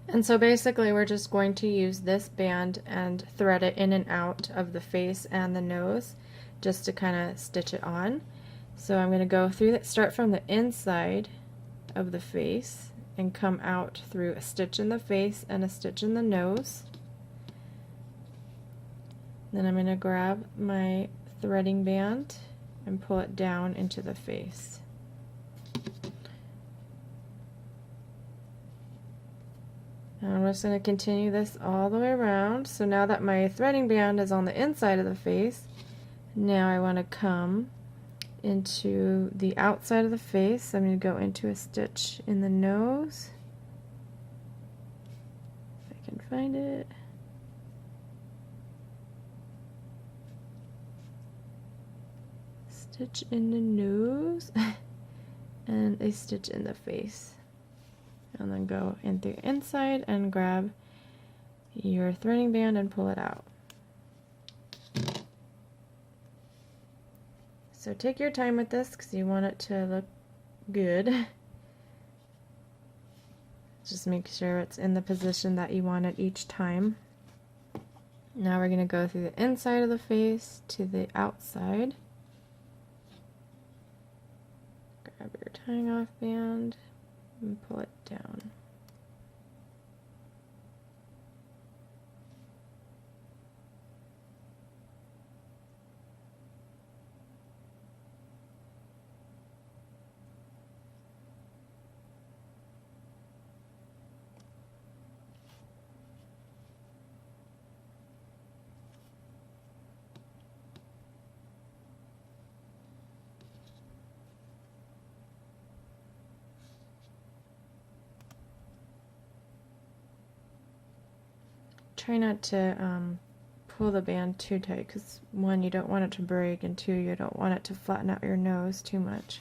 S1: And so basically we're just going to use this band and thread it in and out of the face and the nose just to kind of stitch it on. So I'm going to go through that, start from the inside of the face and come out through a stitch in the face and a stitch in the nose. Then I'm going to grab my threading band and pull it down into the face. And I'm just going to continue this all the way around. So now that my threading band is on the inside of the face, now I want to come into the outside of the face. I'm going to go into a stitch in the nose. If I can find it. Stitch in the nose and a stitch in the face. And then go in the inside and grab your threading band and pull it out. So take your time with this because you want it to look good. Just make sure it's in the position that you want it each time. Now we're going to go through the inside of the face to the outside. Grab your tying off band and pull it down. Try not to pull the band too tight because one, you don't want it to break, and two, you don't want it to flatten out your nose too much.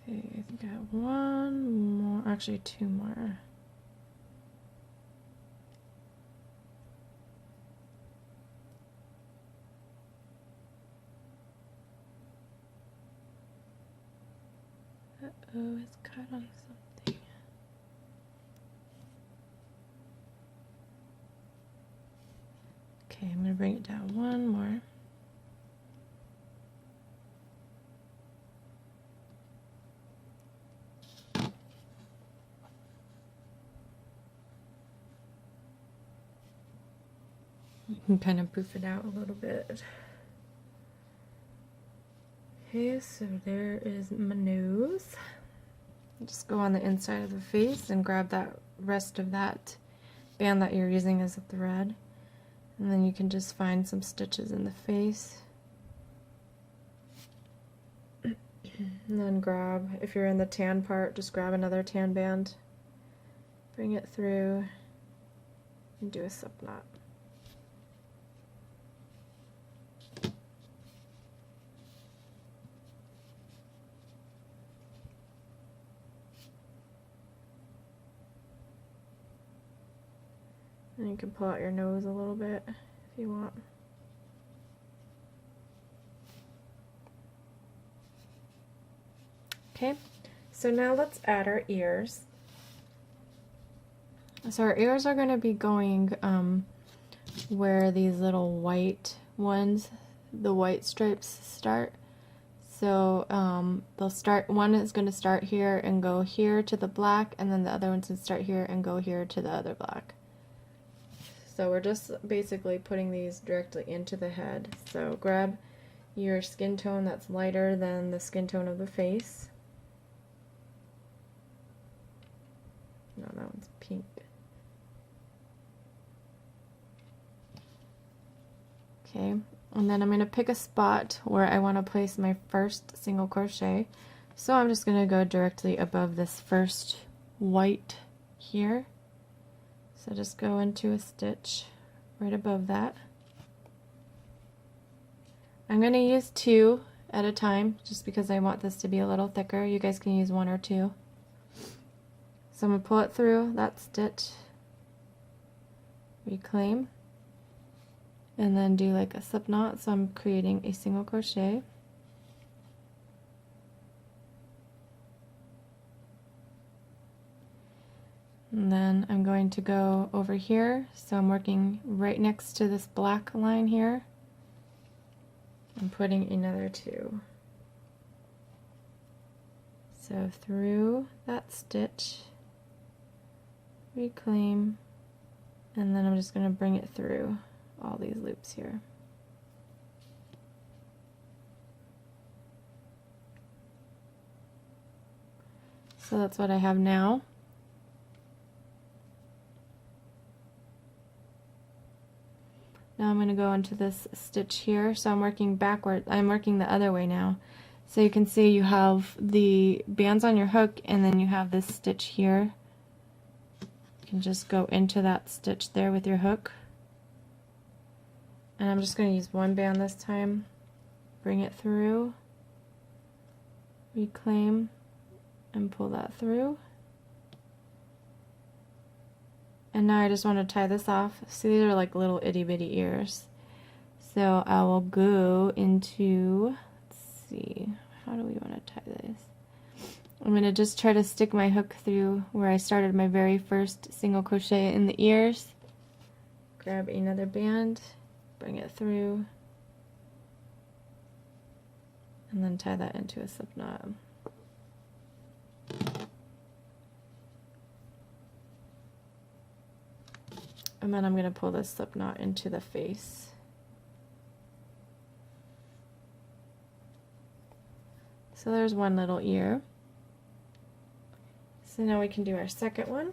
S1: Okay, I think I have one more, actually two more. Uh-oh, it's caught on something. Okay, I'm going to bring it down one more. You can kind of poof it out a little bit. Okay, so there is my nose. Just go on the inside of the face and grab that rest of that band that you're using as a thread. And then you can just find some stitches in the face. And then grab, if you're in the tan part, just grab another tan band. Bring it through and do a slip knot. And you can pull out your nose a little bit if you want. Okay, so now let's add our ears. So our ears are going to be going where these little white ones, the white stripes start. So they'll start, one is going to start here and go here to the black, and then the other one's going to start here and go here to the other black. So we're just basically putting these directly into the head. So grab your skin tone that's lighter than the skin tone of the face. No, that one's pink. Okay, And then I'm going to pick a spot where I want to place my first single crochet. So I'm just going to go directly above this first white here. So just go into a stitch right above that. I'm going to use 2 at a time just because I want this to be a little thicker. You guys can use 1 or 2. So I'm going to pull it through that stitch, reclaim, and then do like a slip knot. So I'm creating a single crochet. And then I'm going to go over here. So I'm working right next to this black line here. I'm putting another 2. So through that stitch, reclaim, and then I'm just going to bring it through all these loops here. So that's what I have now. Now I'm going to go into this stitch here. So I'm working backward. I'm working the other way now. So you can see you have the bands on your hook, and then you have this stitch here. You can just go into that stitch there with your hook. And I'm just going to use 1 band this time. Bring it through, reclaim, and pull that through. And now I just want to tie this off. See, these are like little itty bitty ears. So I will go into, let's see, how do we want to tie this? I'm going to just try to stick my hook through where I started my very first single crochet in the ears. Grab another band, bring it through, and then tie that into a slip knot. And then I'm going to pull this slip knot into the face. So there's one little ear. So now we can do our second one.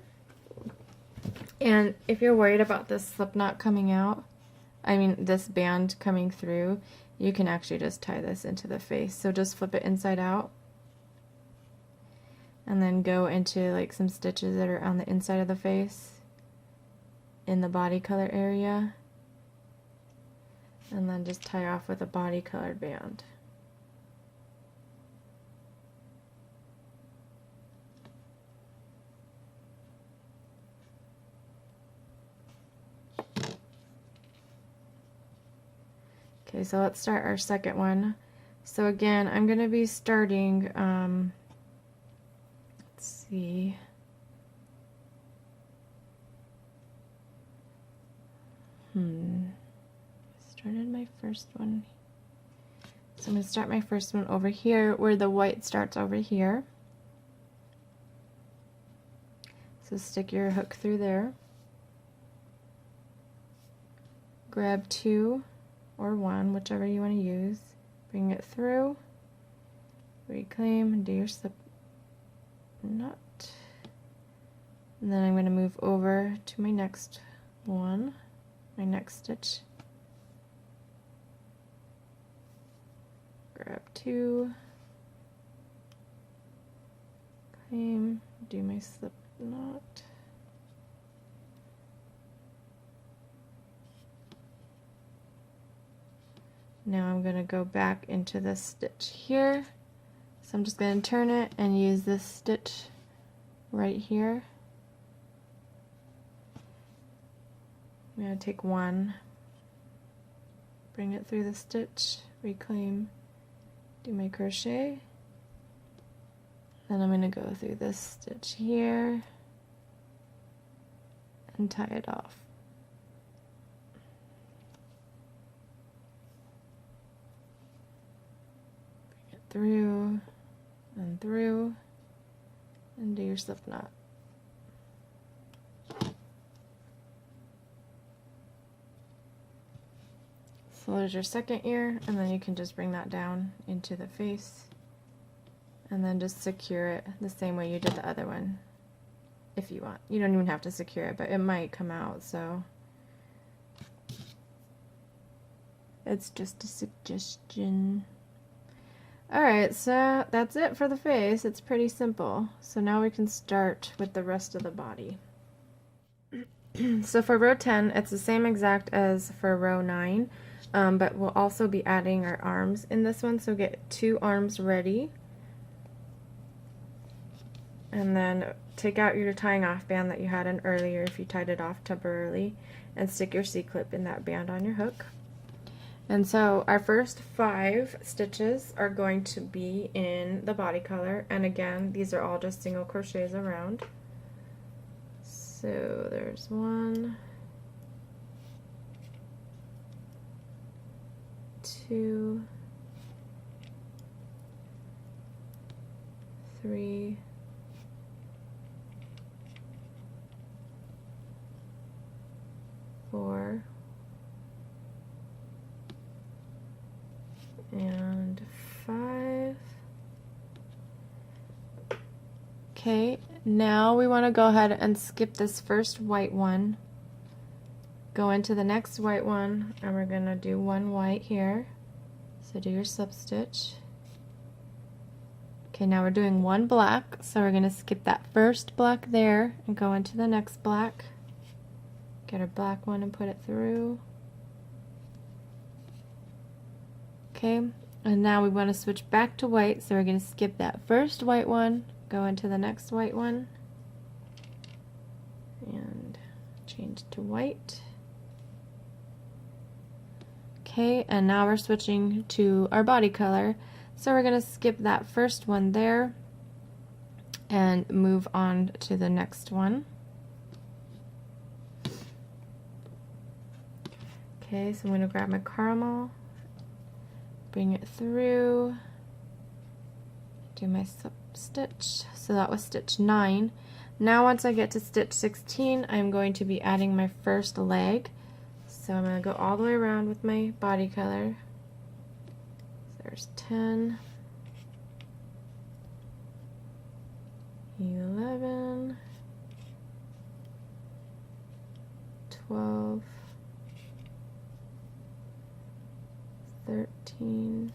S1: And if you're worried about this slip knot coming out, I mean this band coming through, you can actually just tie this into the face. So just flip it inside out. And then go into like some stitches that are on the inside of the face, in the body color area, and then just tie off with a body colored band. Okay, so let's start our second one. So again, I'm going to be starting, let's see, started my first one. So I'm going to start my first one over here where the white starts over here. So stick your hook through there. Grab 2 or 1, whichever you want to use. Bring it through. Reclaim and do your slip knot. And then I'm going to move over to my next one, my next stitch. Grab 2, claim, do my slip knot. Now I'm going to go back into this stitch here. So I'm just going to turn it and use this stitch right here. I'm going to take 1, bring it through the stitch, reclaim, do my crochet, then I'm going to go through this stitch here and tie it off. Bring it through and do your slip knot. So there's your second ear, and then you can just bring that down into the face and then just secure it the same way you did the other one if you want. You don't even have to secure it, but it might come out, so It's just a suggestion. Alright, so that's it for the face. It's pretty simple. So now we can start with the rest of the body. So for row 10, it's the same exact as for row 9, but we'll also be adding our arms in this one. So get 2 arms ready. And then take out your tying off band that you had in earlier if you tied it off temporarily, and stick your C-clip in that band on your hook. And so our first 5 stitches are going to be in the body color, and again, these are all just single crochets around. So there's 1, 2, 3, 4, and 5. Okay, now we want to go ahead and skip this first white one, go into the next white one, and we're going to do 1 white here. So do your slip stitch. Okay, now we're doing 1 black, so we're going to skip that first black there and go into the next black. Get our black one and put it through. Okay, and now we want to switch back to white, so we're going to skip that first white one, go into the next white one, and change to white. Okay, and now we're switching to our body color, so we're going to skip that first one there and move on to the next one. Okay, so I'm going to grab my caramel, bring it through, do my slip stitch. So that was stitch 9. Now once I get to stitch 16, I'm going to be adding my first leg. So I'm going to go all the way around with my body color. So there's 10, 11, 12, 13,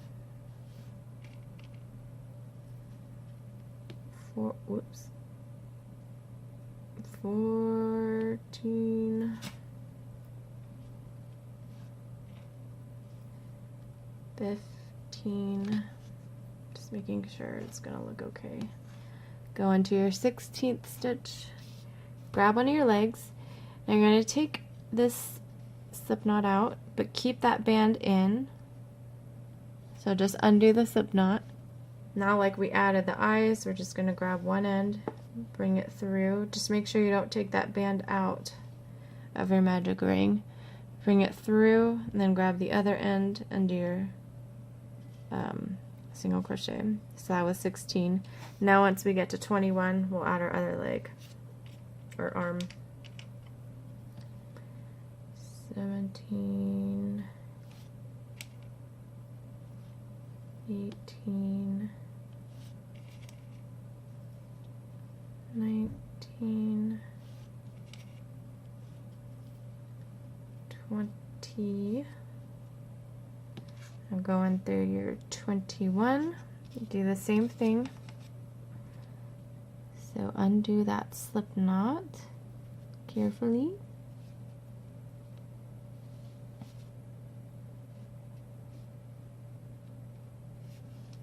S1: 14, 15, just making sure it's gonna look okay. Go into your 16th stitch, grab one of your legs, and you're going to take this slip knot out, but keep that band in. So just undo the slip knot. Now, like we added the eyes, we're just going to grab one end, bring it through. Just make sure you don't take that band out of your magic ring. Bring it through, and then grab the other end and do your single crochet. So that was 16. Now once we get to 21, we'll add our other leg or arm. 17, 18, 19, 20. I'm going through your 21. Do the same thing. So undo that slip knot carefully.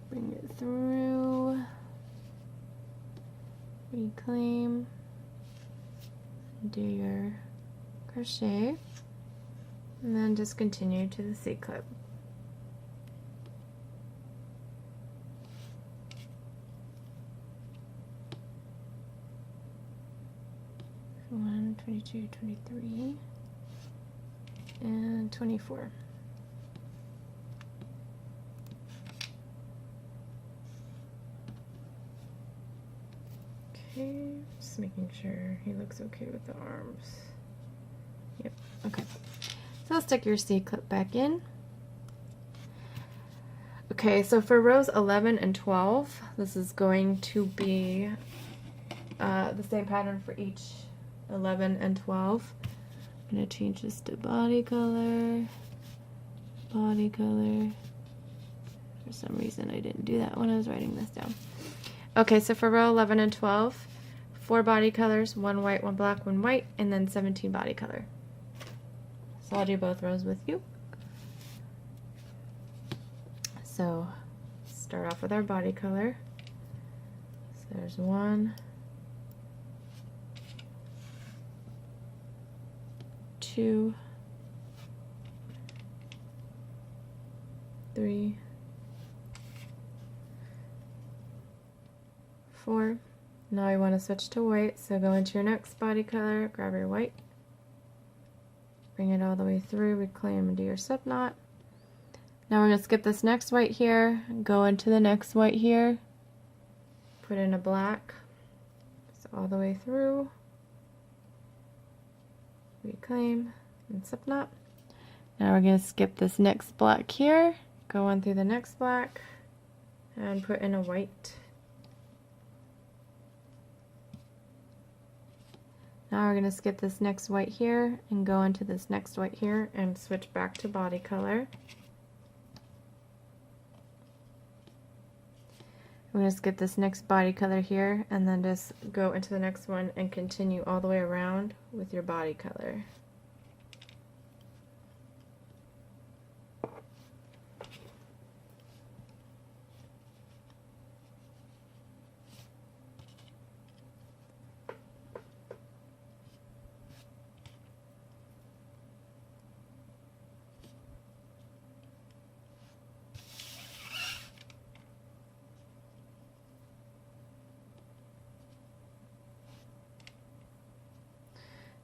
S1: Bring it through, reclaim, do your crochet, and then just continue to the C-clip. One, 22, 23, and 24. Okay, just making sure he looks okay with the arms. Yep, okay. So I'll stick your C-clip back in. Okay, so for rows 11 and 12, this is going to be the same pattern for each 11 and 12. I'm going to change this to body color. body color. For some reason I didn't do that when I was writing this down. Okay, so for row 11 and 12, 4 body colors, 1 white, 1 black, 1 white, and then 17 body color. So I'll do both rows with you. So start off with our body color. So there's 1, 2, 3, 4. Now I want to switch to white, so go into your next body color, grab your white, bring it all the way through, reclaim and do your slip knot. Now we're going to skip this next white here, go into the next white here, put in a black, so all the way through, reclaim and slip knot. Now we're going to skip this next black here, go on through the next black, and put in a white. Now we're going to skip this next white here and go into this next white here and switch back to body color. I'm going to skip this next body color here and then just go into the next one and continue all the way around with your body color.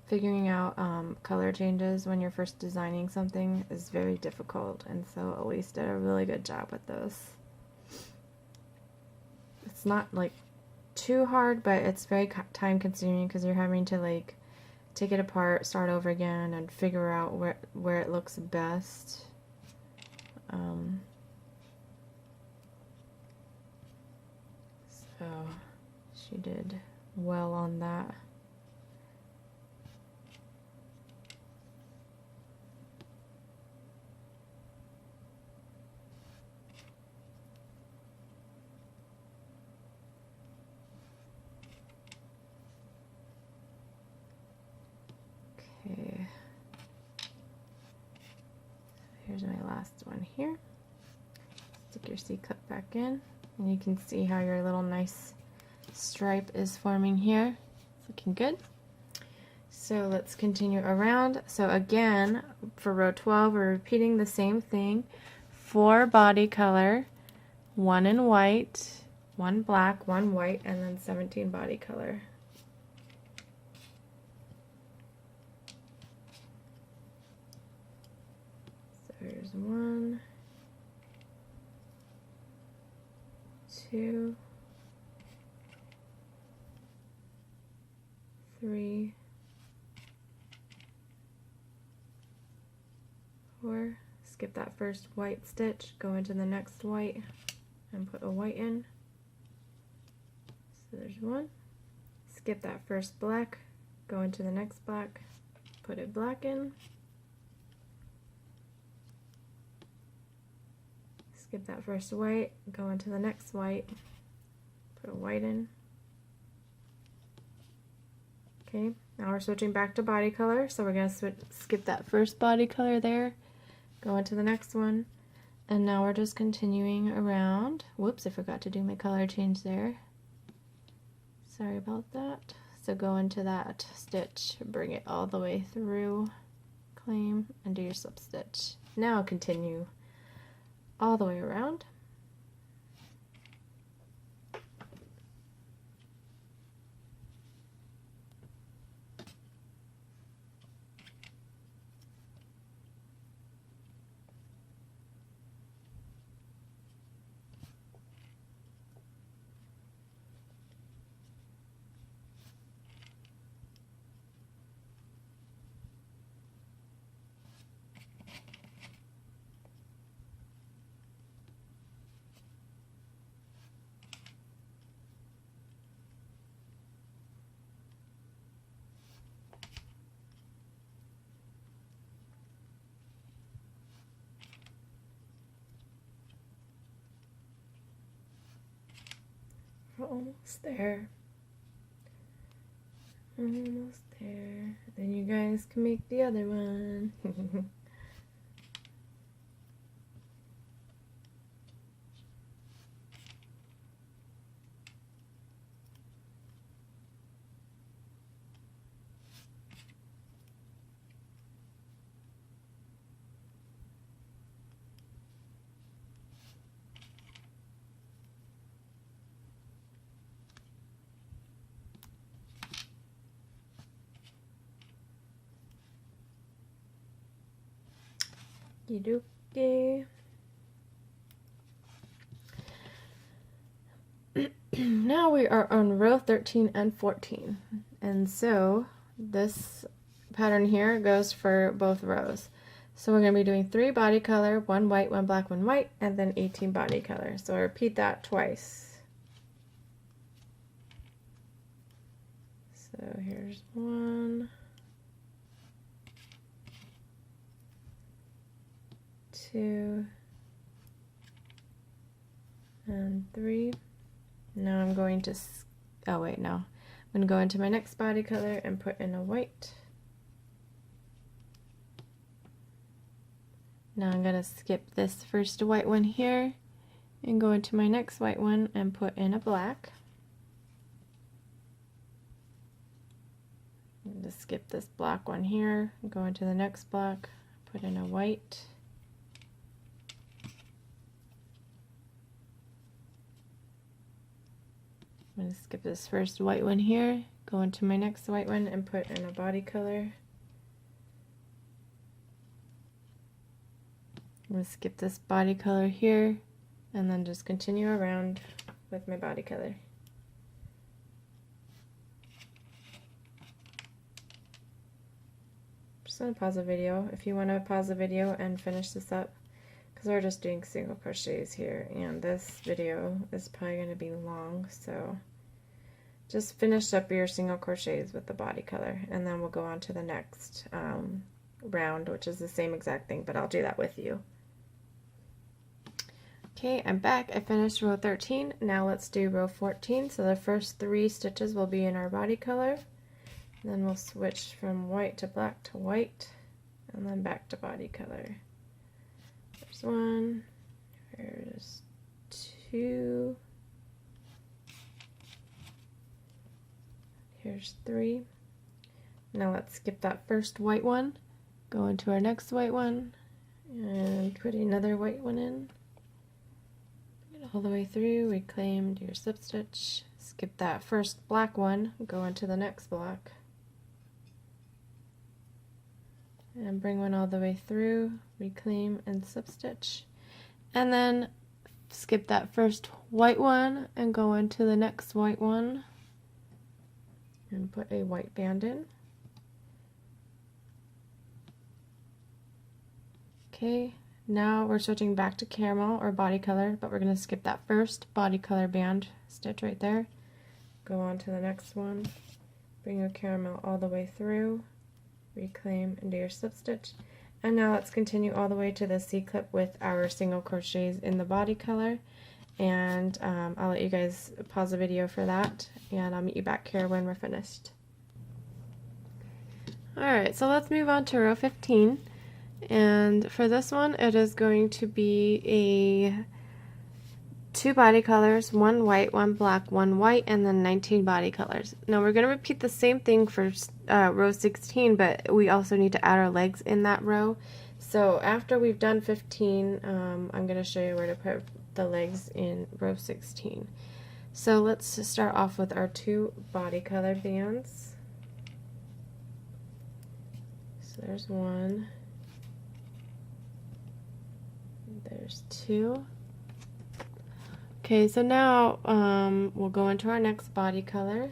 S1: Figuring out color changes when you're first designing something is very difficult, and so Elyse did a really good job with those. It's not like too hard, but it's very time consuming because you're having to like take it apart, start over again, and figure out where it looks best. So she did well on that. Okay, here's my last one here. Stick your C-cup back in, and you can see how your little nice stripe is forming here. It's looking good. So let's continue around. So again, for row 12, we're repeating the same thing. 4 body color, 1 in white, 1 black, 1 white, and then 17 body color. There's 1, 2, 3, 4. Skip that first white stitch, go into the next white, and put a white in. So there's 1. Skip that first black, go into the next black, put a black in. Skip that first white, go into the next white, put a white in. Okay, now we're switching back to body color, so we're going to skip that first body color there, go into the next one, and now we're just continuing around. Whoops, I forgot to do my color change there. Sorry about that. So go into that stitch, bring it all the way through, claim, and do your slip stitch. Now continue all the way around. almost there. Almost there. Then you guys can make the other one. Okey-dokey. Now we are on row 13 and 14, and so this pattern here goes for both rows. So we're going to be doing 3 body color, 1 white, 1 black, 1 white, and then 18 body color. So I repeat that twice. So here's 1, 2, and 3. Now I'm going to, oh wait, no. I'm going to go into my next body color and put in a white. Now I'm going to skip this first white one here and go into my next white one and put in a black. Just skip this black one here, go into the next black, put in a white. I'm going to skip this first white one here, go into my next white one and put in a body color. I'm going to skip this body color here and then just continue around with my body color. Just going to pause the video if you want to pause the video and finish this up, because we're just doing single crochets here and this video is probably going to be long, so just finish up your single crochets with the body color and then we'll go on to the next round, which is the same exact thing, but I'll do that with you. Okay, I'm back. I finished row 13. Now let's do row 14. So the first 3 stitches will be in our body color. Then we'll switch from white to black to white and then back to body color. There's 1, there's 2, here's 3. Now let's skip that first white one, go into our next white one and put another white one in. All the way through, reclaim, do your slip stitch, skip that first black one, go into the next black, and bring one all the way through, reclaim and slip stitch, and then skip that first white one and go into the next white one and put a white band in. Okay. Now we're switching back to caramel or body color, but we're going to skip that first body color band stitch right there. Go on to the next one, bring your caramel all the way through, reclaim and do your slip stitch. And now let's continue all the way to the C-clip with our single crochets in the body color. And I'll let you guys pause the video for that, and I'll meet you back here when we're finished. Alright, so let's move on to row 15. And for this one, it is going to be a 2 body colors, 1 white, 1 black, 1 white, and then 19 body colors. Now we're going to repeat the same thing for row 16, but we also need to add our legs in that row. So after we've done 15, I'm going to show you where to put the legs in row 16. So let's start off with our 2 body color bands. So there's 1. There's 2. Okay, so now we'll go into our next body color.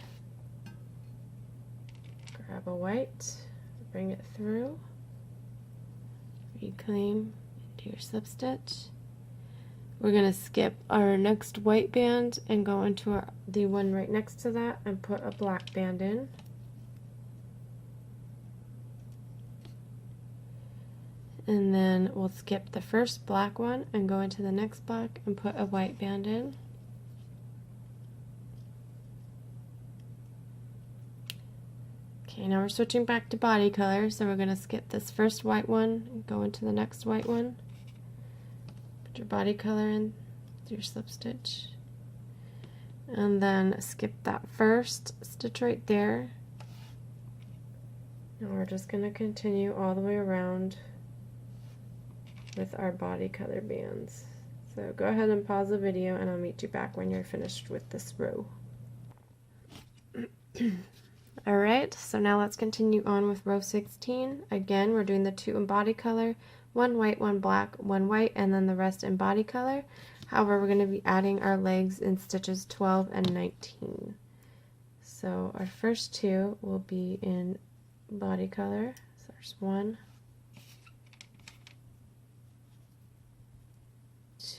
S1: Grab a white, bring it through, reclaim, do your slip stitch. We're going to skip our next white band and go into the one right next to that and put a black band in. And then we'll skip the first black one and go into the next black and put a white band in. Okay, now we're switching back to body color, so we're going to skip this first white one and go into the next white one. Put your body color in your slip stitch, and then skip that first stitch right there. And we're just going to continue all the way around with our body color bands. So go ahead and pause the video and I'll meet you back when you're finished with this row. Alright, so now let's continue on with row 16. Again, we're doing the 2 in body color, 1 white, 1 black, 1 white, and then the rest in body color. However, we're going to be adding our legs in stitches 12 and 19. So our first 2 will be in body color. So there's 1,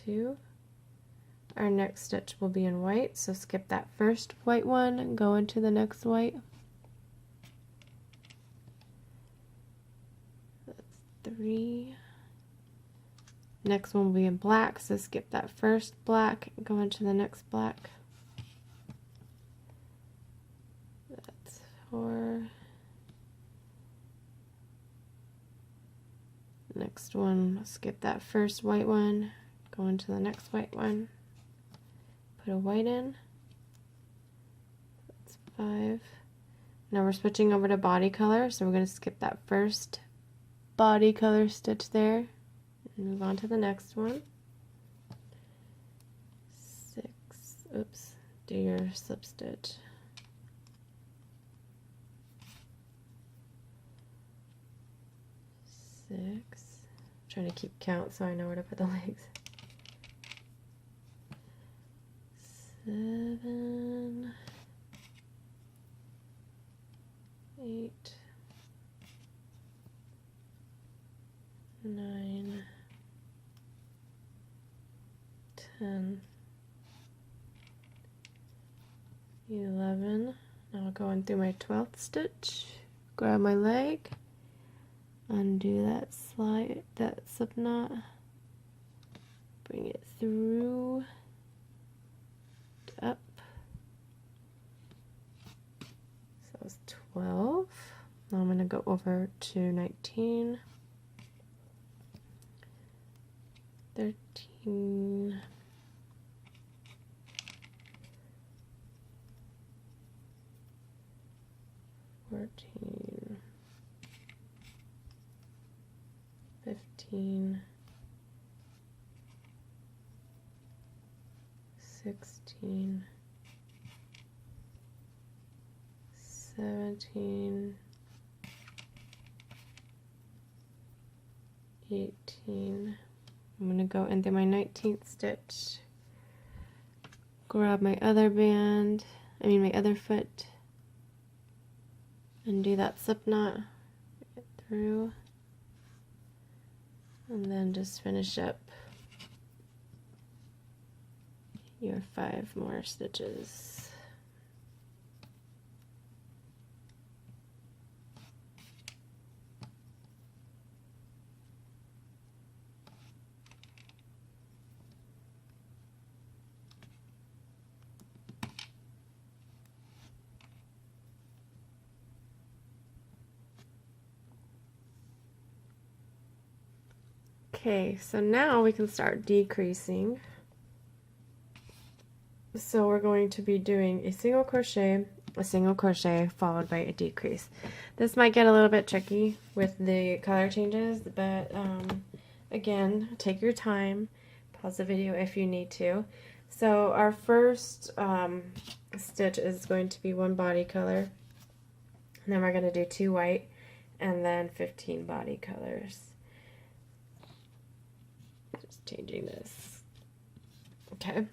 S1: 2. Our next stitch will be in white, so skip that first white one and go into the next white. That's 3. Next one will be in black, so skip that first black and go into the next black. That's 4. Next one, skip that first white one, go into the next white one, put a white in. That's 5. Now we're switching over to body color, so we're going to skip that first body color stitch there and move on to the next one. 6. Oops, do your slip stitch. 6. Trying to keep count so I know where to put the legs. 7, 8, 9, 10, 11. Now I'll go in through my 12th stitch, grab my leg, undo that slip knot, bring it through, up. So that was 12. Now I'm going to go over to 19, 13, 14, 15, 16, 17, 18. I'm going to go into my 19th stitch, grab my other my other foot, and do that slip knot, get through, and then just finish up your 5 more stitches. Okay, so now we can start decreasing. So we're going to be doing a single crochet, followed by a decrease. This might get a little bit tricky with the color changes, but again, take your time, pause the video if you need to. So our first stitch is going to be 1 body color, and then we're going to do 2 white, and then 15 body colors. Just changing this. Okay.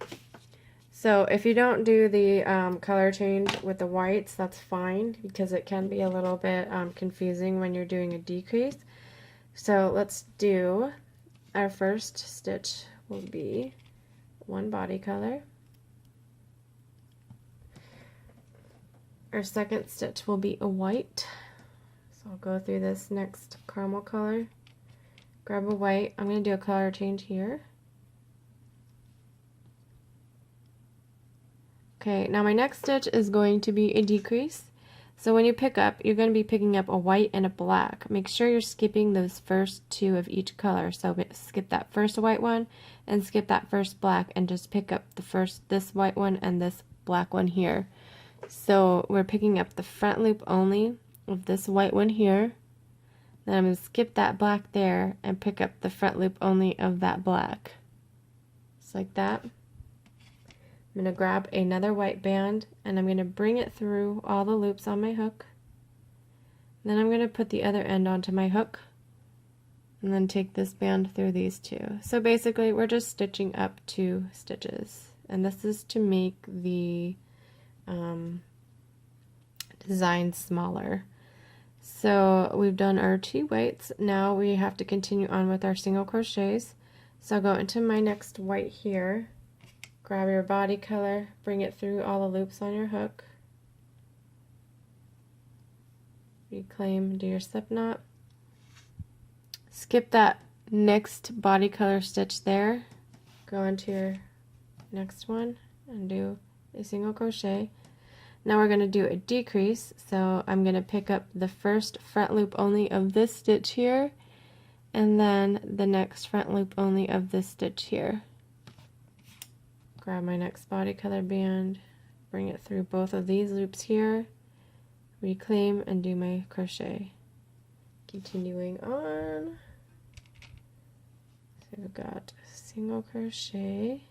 S1: So if you don't do the color change with the whites, that's fine, because it can be a little bit confusing when you're doing a decrease. So let's do, our first stitch will be 1 body color. Our second stitch will be a white. So I'll go through this next caramel color, grab a white. I'm going to do a color change here. Okay, now my next stitch is going to be a decrease. So when you pick up, you're going to be picking up a white and a black. Make sure you're skipping those first two of each color. So skip that first white one and skip that first black and just pick up this white one and this black one here. So we're picking up the front loop only of this white one here. Then I'm going to skip that black there and pick up the front loop only of that black. Just like that. I'm going to grab another white band and I'm going to bring it through all the loops on my hook. Then I'm going to put the other end onto my hook and then take this band through these two. So basically we're just stitching up 2 stitches, and this is to make the design smaller. So we've done our 2 whites. Now we have to continue on with our single crochets. So I'll go into my next white here. Grab your body color, bring it through all the loops on your hook, reclaim, do your slip knot, skip that next body color stitch there, go into your next one and do a single crochet. Now we're going to do a decrease, so I'm going to pick up the first front loop only of this stitch here and then the next front loop only of this stitch here. Grab my next body color band, bring it through both of these loops here, reclaim, and do my crochet. Continuing on, so we've got single crochet,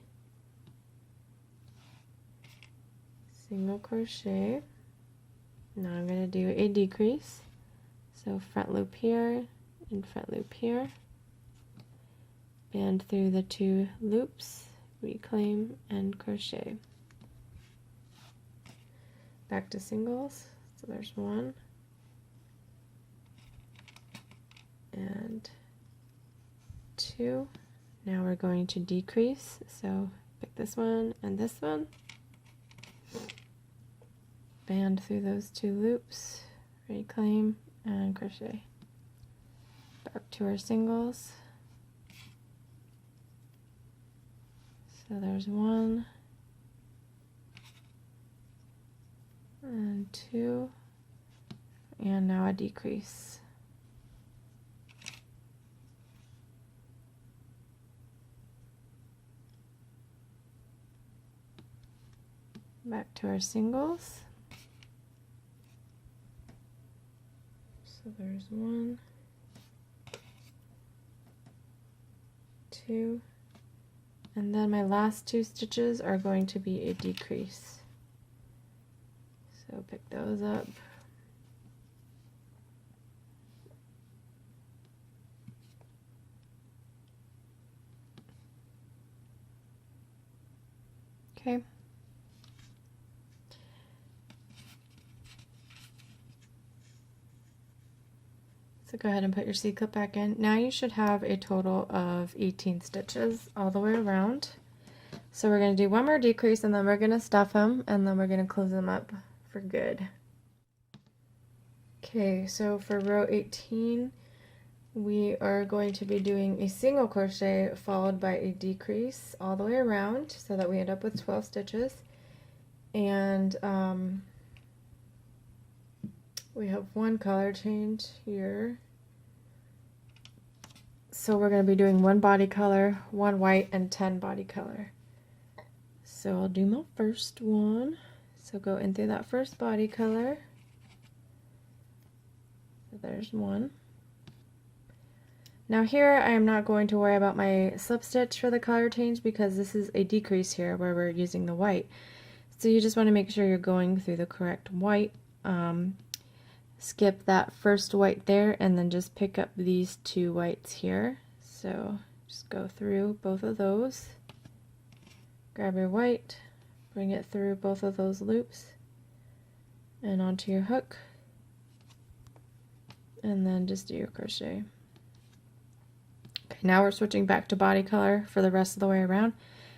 S1: single crochet. Now I'm going to do a decrease, so front loop here and front loop here, band through the 2 loops, reclaim, and crochet. Back to singles, so there's 1 and 2. Now we're going to decrease, so pick this one and this one, band through those 2 loops, reclaim, and crochet. Back to our singles. So there's 1 and 2, and now a decrease. Back to our singles. So there's 1, 2, and then my last 2 stitches are going to be a decrease. So pick those up. Okay. So go ahead and put your C-clip back in. Now you should have a total of 18 stitches all the way around. So we're going to do 1 more decrease and then we're going to stuff them and then we're going to close them up for good. Okay, so for row 18 we are going to be doing a single crochet followed by a decrease all the way around so that we end up with 12 stitches. And we have 1 color change here. So we're going to be doing 1 body color, 1 white, and 10 body color. So I'll do my first one. So go in through that first body color. So there's 1. Now here I am not going to worry about my slip stitch for the color change because this is a decrease here where we're using the white. So you just want to make sure you're going through the correct white. Skip that first white there and then just pick up these 2 whites here. So just go through both of those, grab your white, bring it through both of those loops and onto your hook, and then just do your crochet. Okay, now we're switching back to body color for the rest of the way around.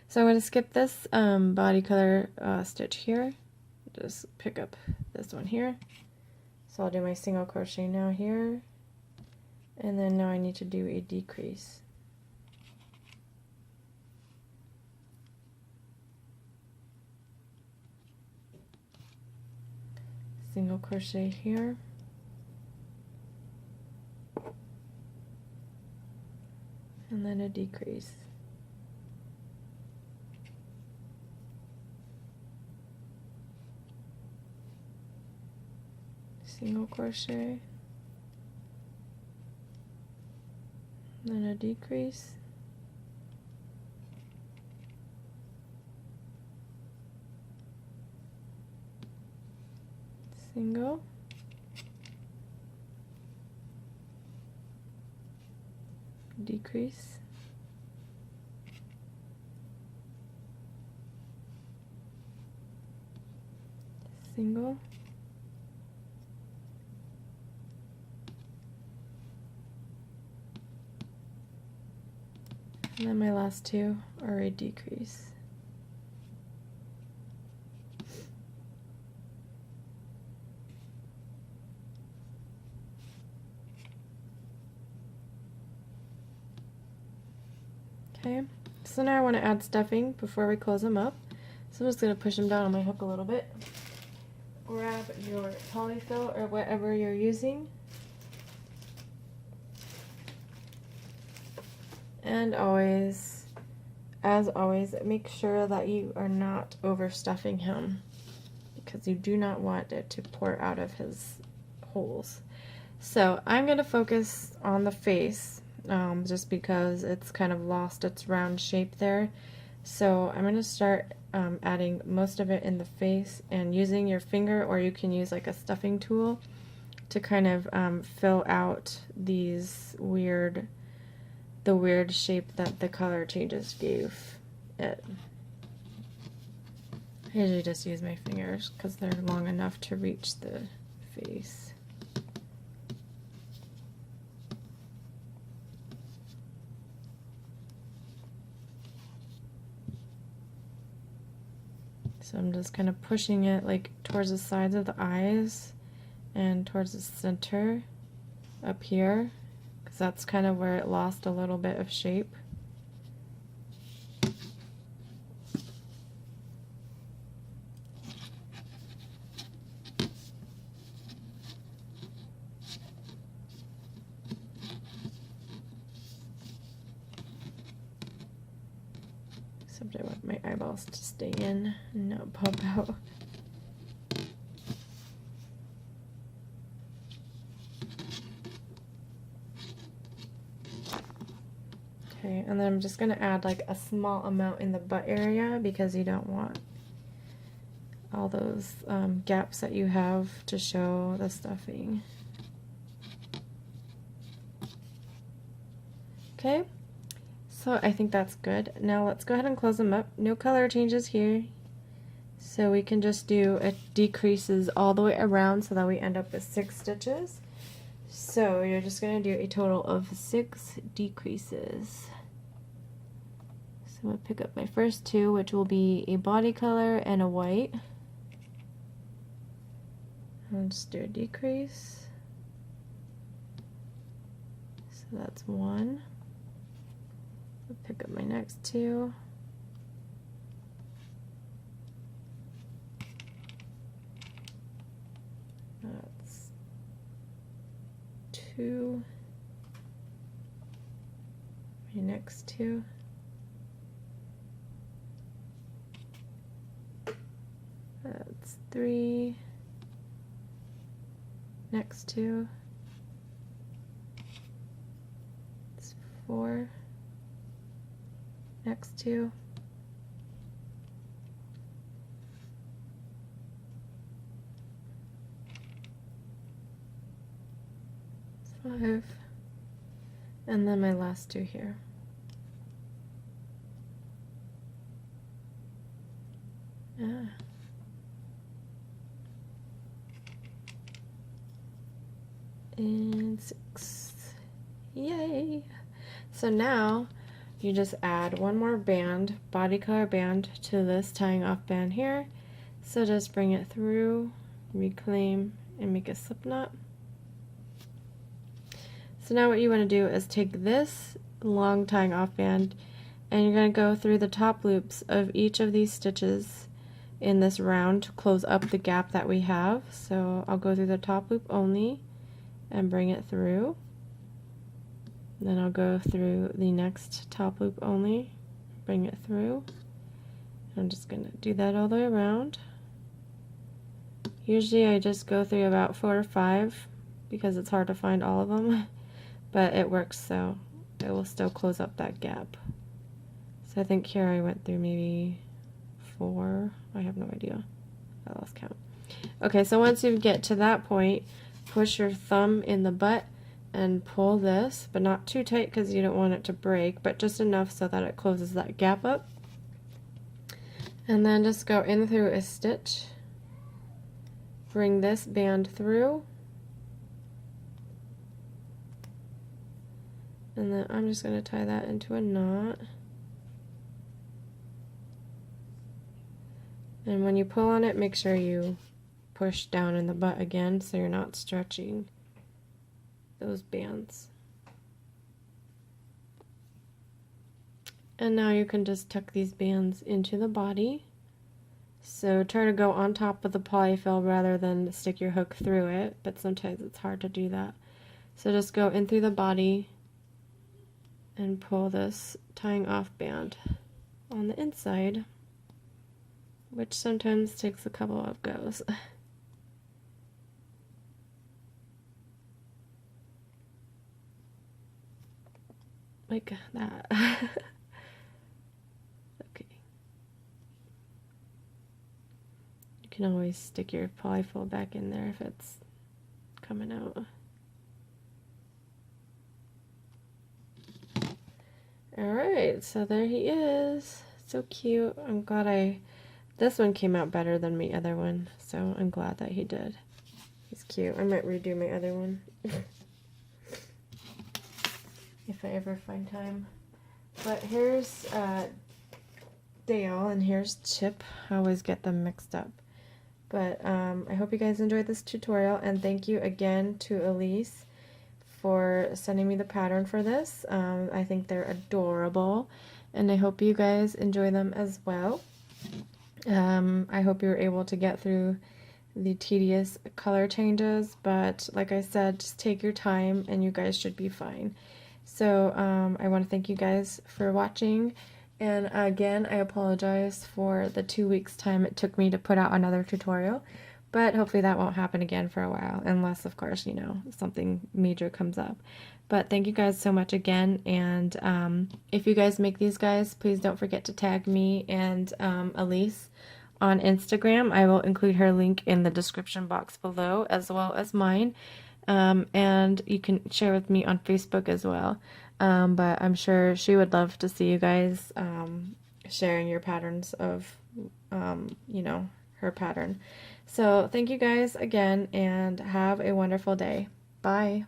S1: So I'm going to skip this body color stitch here, just pick up this one here. So I'll do my single crochet now here, and then now I need to do a decrease. single crochet here, and then a decrease. Single crochet, then a decrease, single, decrease, single, and then my last two are a decrease. Okay, so now I want to add stuffing before we close them up. So I'm just going to push them down on my hook a little bit. Grab your polyfill or whatever you're using. And always, as always, make sure that you are not overstuffing him, because you do not want it to pour out of his holes. So I'm going to focus on the face, just because it's kind of lost its round shape there. So I'm going to start adding most of it in the face, and using your finger, or you can use like a stuffing tool to kind of fill out these the weird shape that the color changes gave it. I usually just use my fingers because they're long enough to reach the face. So I'm just kind of pushing it like towards the sides of the eyes and towards the center up here, because that's kind of where it lost a little bit of shape. Except I want my eyeballs to stay in and not pop out. Okay, and then I'm just going to add like a small amount in the butt area, because you don't want all those gaps that you have to show the stuffing. Okay, so I think that's good. Now let's go ahead and close them up. No color changes here, so we can just do it decreases all the way around so that we end up with 6 stitches. So you're just going to do a total of 6 decreases. So I'm going to pick up my first 2, which will be a body color and a white. I'll just do a decrease. So that's 1. I'll pick up my next 2. That's 2. My next 2. That's 3. Next 2. It's 4. Next 2. 5. And then my last 2 here. Ah. And 6. Yay! So now you just add one more band, body color band, to this tying off band here. So just bring it through, reclaim, and make a slip knot. So now what you want to do is take this long tying off band, and you're going to go through the top loops of each of these stitches in this round to close up the gap that we have. So I'll go through the top loop only and bring it through. Then I'll go through the next top loop only, bring it through. I'm just going to do that all the way around. Usually I just go through about 4 or 5 because it's hard to find all of them, but it works, so it will still close up that gap. So I think here I went through maybe 4. I have no idea. I lost count. Okay, so once you get to that point, push your thumb in the butt and pull this, but not too tight because you don't want it to break, but just enough so that it closes that gap up. And then just go in through a stitch. Bring this band through. And then I'm just going to tie that into a knot. And when you pull on it, make sure you push down in the butt again so you're not stretching those bands. And now you can just tuck these bands into the body. So try to go on top of the polyfill rather than stick your hook through it, but sometimes it's hard to do that. So just go in through the body and pull this tying off band on the inside, which sometimes takes a couple of goes. Like that. Okay. You can always stick your polyfill back in there if it's coming out. Alright, so there he is. So cute. I'm glad this one came out better than my other one, so I'm glad that he did. He's cute. I might redo my other one. If I ever find time. But here's Dale and here's Chip. I always get them mixed up. But I hope you guys enjoyed this tutorial, and thank you again to Elyse for sending me the pattern for this. I think they're adorable, and I hope you guys enjoy them as well. I hope you were able to get through the tedious color changes, but like I said, just take your time and you guys should be fine. So I want to thank you guys for watching, and again I apologize for the 2 weeks time it took me to put out another tutorial, but hopefully that won't happen again for a while, unless of course, you know, something major comes up. But thank you guys so much again, and if you guys make these guys, please don't forget to tag me and Elyse on Instagram. I will include her link in the description box below, as well as mine. And you can share with me on Facebook as well. But I'm sure she would love to see you guys sharing your patterns of, you know, her pattern. So thank you guys again, and have a wonderful day. Bye.